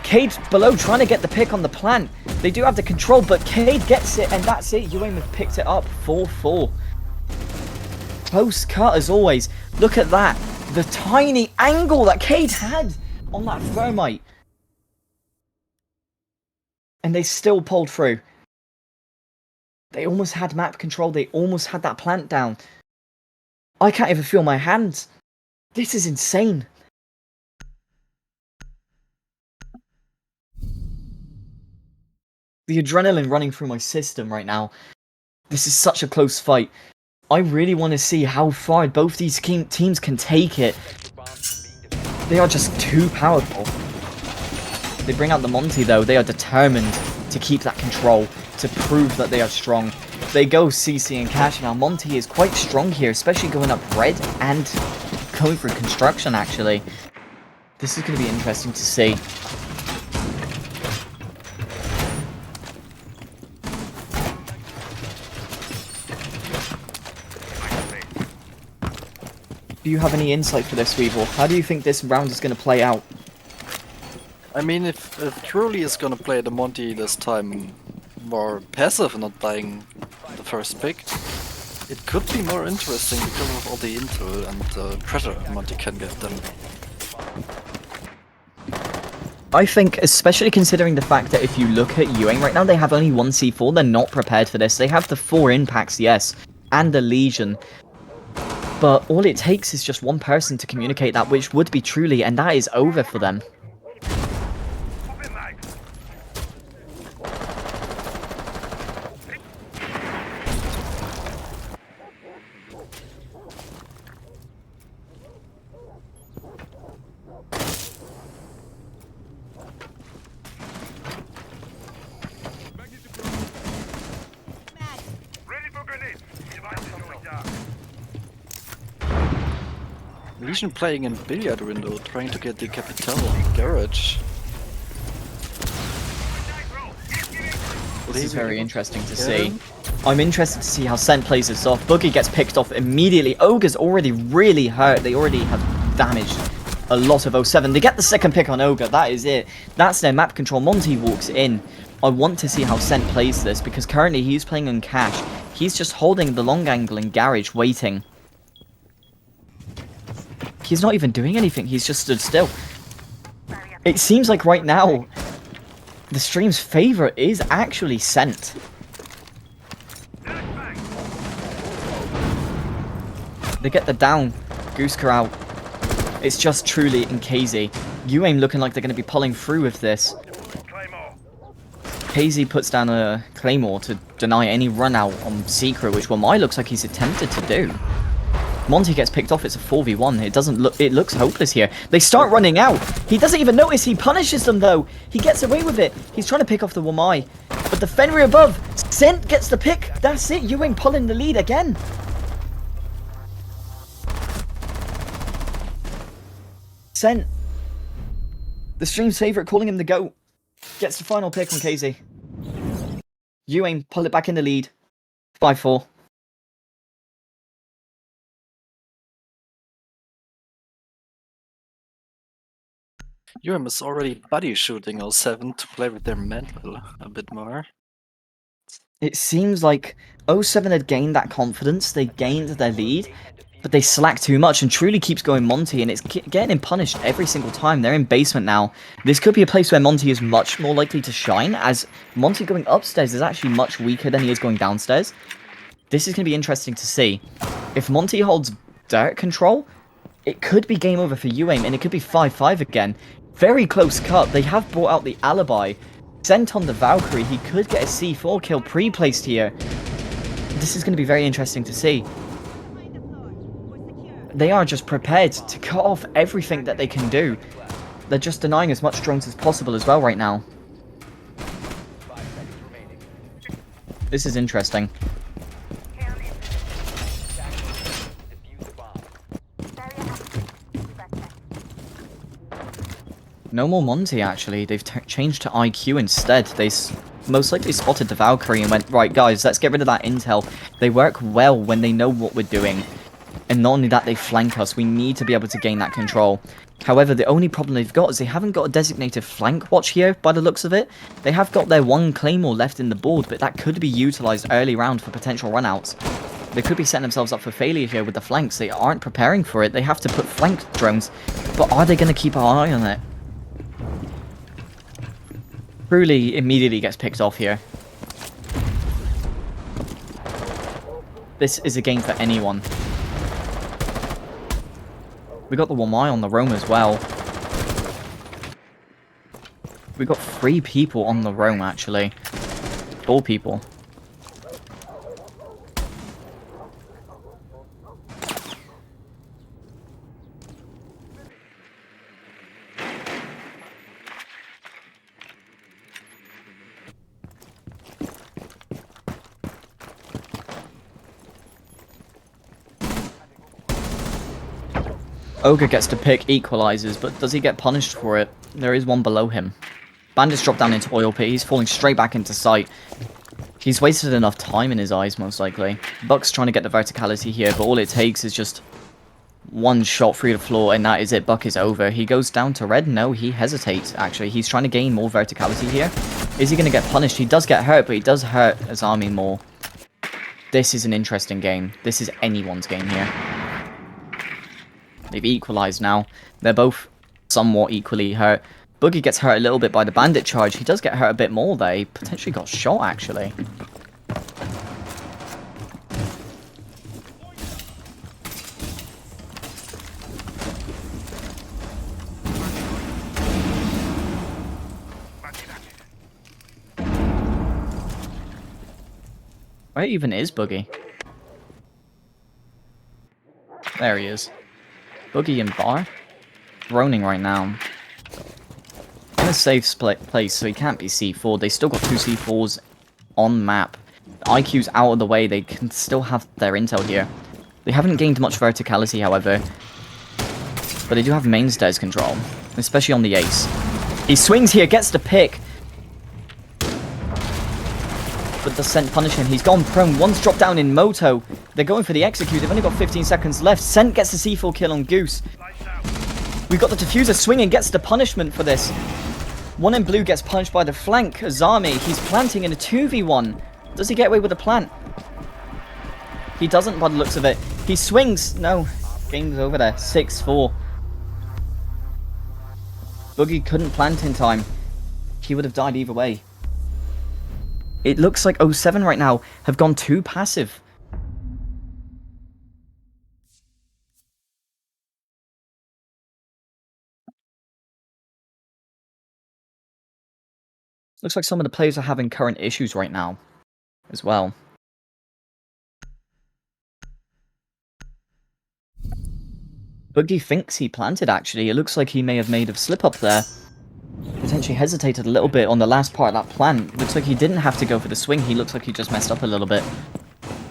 Cade below trying to get the pick on the plant. They do have the control, but Cade gets it, and that's it. UAIM have picked it up 4-4. Close cut as always. Look at that. The tiny angle that Cade had on that Thermite. And they still pulled through. They almost had map control. They almost had that plant down. I can't even feel my hands. This is insane. The adrenaline running through my system right now. This is such a close fight. I really want to see how far both these teams can take it. They are just too powerful. They bring out the Monty though. They are determined to keep that control, to prove that they are strong. they go CC and Cash. Now Monty is quite strong here, especially going up red and going through construction, actually. This is going to be interesting to see. Do you have any insight for this, Weevil? How do you think this round is going to play out? I mean, if Truly is gonna play the Monty this time more passive and not buying the first pick, it could be more interesting because of all the intel and pressure Monty can give them. I think, especially considering the fact that if you look at UAIM right now, they have only one C4, they're not prepared for this. They have the 4 impacts, yes, and the Legion. But all it takes is just one person to communicate that, which would be Truly, and that is over for them. Legion playing in billiard window, trying to get the Capital garage. This is very interesting to see. I'm interested to see how Sent plays this off. Boogie gets picked off immediately. Ogre's already really hurt. They already have damaged a lot of 07. They get the second pick on Ogre. That is it. That's their map control. Monty walks in. I want to see how Sent plays this because currently he's playing on Cash. He's just holding the long angle in Garage, waiting. He's not even doing anything. He's just stood still. It seems like right now, the stream's favorite is actually Sent. They get the down. Goosker out. It's just Truly and KZ. UAIM looking like they're going to be pulling through with this. KZ puts down a Claymore to deny any run out on Secret, which Wamai looks like he's attempted to do. Monty gets picked off. It's a 4v1. It looks hopeless here. They start running out. He doesn't even notice. He punishes them though. He gets away with it. He's trying to pick off the Wamai. But the Fenrir above. Sent gets the pick. That's it. UAIM pulling the lead again. Sent. The stream's favorite, calling him the GOAT. Gets the final pick on KZ. UAIM pull it back in the lead. 5-4. UAIM is already buddy shooting 07 to play with their mental a bit more. It seems like 07 had gained that confidence. They gained their lead, but they slacked too much and Truly keeps going Monty, and it's getting him punished every single time. They're in basement now. This could be a place where Monty is much more likely to shine, as Monty going upstairs is actually much weaker than he is going downstairs. This is going to be interesting to see. If Monty holds dirt control, it could be game over for UAIM, and it could be 5-5 again. Very close cut. They have brought out the alibi. Sent on the Valkyrie. He could get a C4 kill pre-placed here. This is going to be very interesting to see. They are just prepared to cut off everything that they can do. They're just denying as much drones as possible as well right now. This is interesting. No more Monty, actually. They've changed to IQ instead. They most likely spotted the Valkyrie and went, right, guys, let's get rid of that intel. They work well when they know what we're doing. And not only that, they flank us. We need to be able to gain that control. However, the only problem they've got is they haven't got a designated flank watch here, by the looks of it. They have got their one Claymore left in the board, but that could be utilised early round for potential runouts. They could be setting themselves up for failure here with the flanks. They aren't preparing for it. They have to put flank drones. But are they going to keep an eye on it? Truly immediately gets picked off here. This is a game for anyone. We got the Wamai on the roam as well. We got 3 people on the roam, actually. 4 people. Ogre gets to pick, equalizes, but does he get punished for it? There is one below him. Bandit's dropped down into oil pit. He's falling straight back into sight. He's wasted enough time in his eyes, most likely. Buck's trying to get the verticality here, but all it takes is just one shot through the floor, and that is it. Buck is over. He goes down to red. No, he hesitates, actually. He's trying to gain more verticality here. Is he going to get punished? He does get hurt, but he does hurt his army more. This is an interesting game. This is anyone's game here. They've equalized now. They're both somewhat equally hurt. Boogie gets hurt a little bit by the bandit charge. He does get hurt a bit more there. He potentially got shot, actually. Where even is Boogie? There he is. Boogie and Bar? Droning right now. In a safe place, so he can't be C4. They still got 2 C4s on map. The IQ's out of the way. They can still have their intel here. They haven't gained much verticality, however. But they do have main stairs control. Especially on the ace. He swings here, gets the pick. But the Scent punish him. He's gone prone. One's dropped down in Moto. They're going for the execute. They've only got 15 seconds left. Scent gets the C4 kill on Goose. We've got the diffuser swinging, gets the punishment for this. One in blue gets punched by the flank. Azami, he's planting in a 2v1. Does he get away with the plant? He doesn't by the looks of it. He swings. No. Game's over there. 6-4. Boogie couldn't plant in time. He would have died either way. It looks like 07 right now have gone too passive. Looks like some of the players are having current issues right now as well. Boogie thinks he planted, actually. It looks like he may have made a slip up there. Potentially hesitated a little bit on the last part of that plant. Looks like he didn't have to go for the swing. He looks like he just messed up a little bit.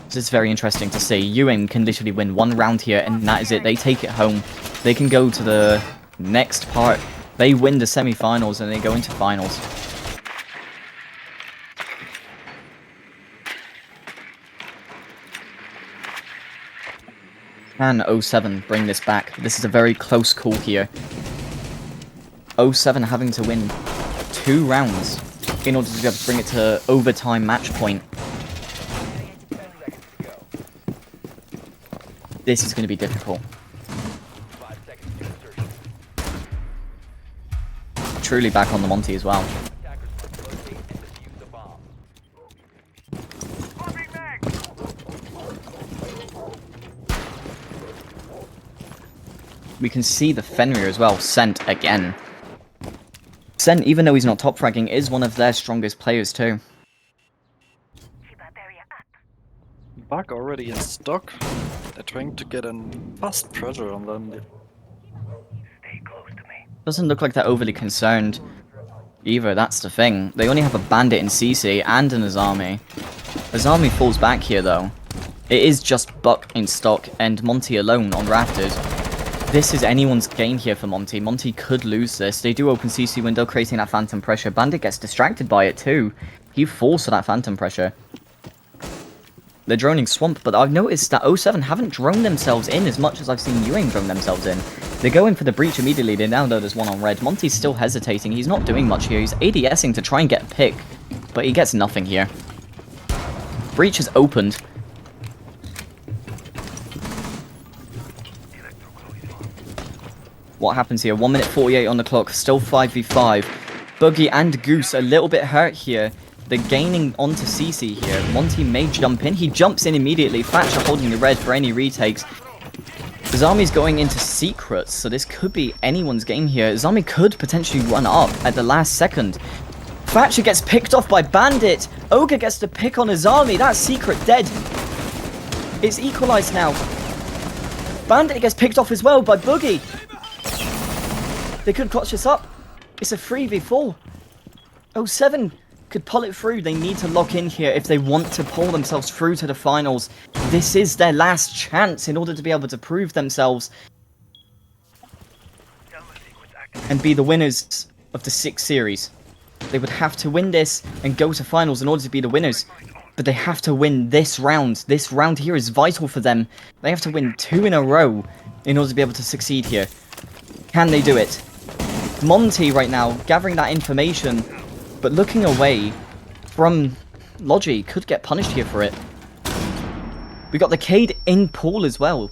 This is very interesting to see. UAIM can literally win one round here, and that is it. They take it home. They can go to the next part. They win the semi-finals, and they go into finals. Can 07 bring this back? This is a very close call here. 07 having to win 2 rounds in order to be able to bring it to overtime match point. This is going to be difficult. Truly back on the Monty as well. We can see the Fenrir as well, Scent again. Scent, even though he's not top fragging, is one of their strongest players too. Back already in stock. They're trying to get a fast pressure on them. Doesn't look like they're overly concerned either, that's the thing. They only have a bandit in CC and an Azami. Azami falls back here though. It is just Buck in stock and Monty alone on rafters. This is anyone's game here for Monty. Monty could lose this. They do open CC window, creating that phantom pressure. Bandit gets distracted by it too. He falls for that phantom pressure. They're droning Swamp, but I've noticed that 07 haven't droned themselves in as much as I've seen UAIM drone themselves in. They're going for the breach immediately. They now know there's one on red. Monty's still hesitating. He's not doing much here. He's ADSing to try and get a pick, but he gets nothing here. Breach is opened. What happens here? 1 minute 48 on the clock. Still 5v5. Boogie and Goose a little bit hurt here. They're gaining onto CC here. Monty may jump in. He jumps in immediately. Thatcher holding the red for any retakes. Zami's going into secrets, so this could be anyone's game here. Zami could potentially run up at the last second. Thatcher gets picked off by Bandit. Ogre gets to pick on Azami. That secret dead. It's equalized now. Bandit gets picked off as well by Boogie. They could clutch this up. It's a 3v4. 07 could pull it through. They need to lock in here if they want to pull themselves through to the finals. This is their last chance in order to be able to prove themselves. and be the winners of the 6 series. They would have to win this and go to finals in order to be the winners. But they have to win this round. This round here is vital for them. They have to win 2 in a row in order to be able to succeed here. Can they do it? Monty right now, gathering that information, but looking away from Logi, could get punished here for it. We got the Cade in pool as well.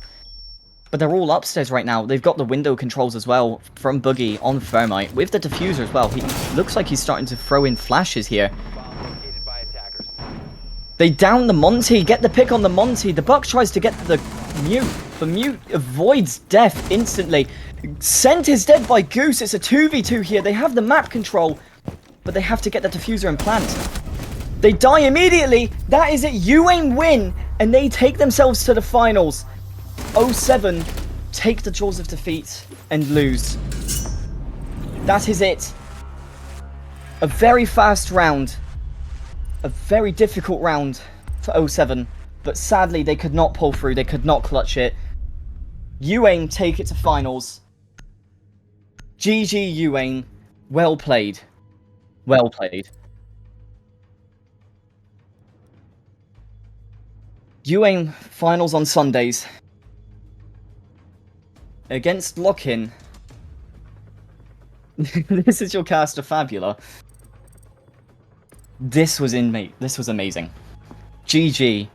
But they're all upstairs right now. They've got the window controls as well from Boogie on Thermite. With the diffuser as well. He looks like he's starting to throw in flashes here. They down the Monty. Get the pick on the Monty. The Buck tries to get the Mute. The Mute avoids death instantly. Scent is dead by Goose. It's a 2v2 here. They have the map control. But they have to get the diffuser and plant. They die immediately. That is it. UAIM win. And they take themselves to the finals. 07 take the jaws of defeat and lose. That is it. A very fast round. A very difficult round for 07. But sadly, they could not pull through. They could not clutch it. UAIM take it to finals. GG UAIM. Well played. Well played. UAIM finals on Sundays. Against Lock-In. This is your cast of Fabula. This was amazing. GG.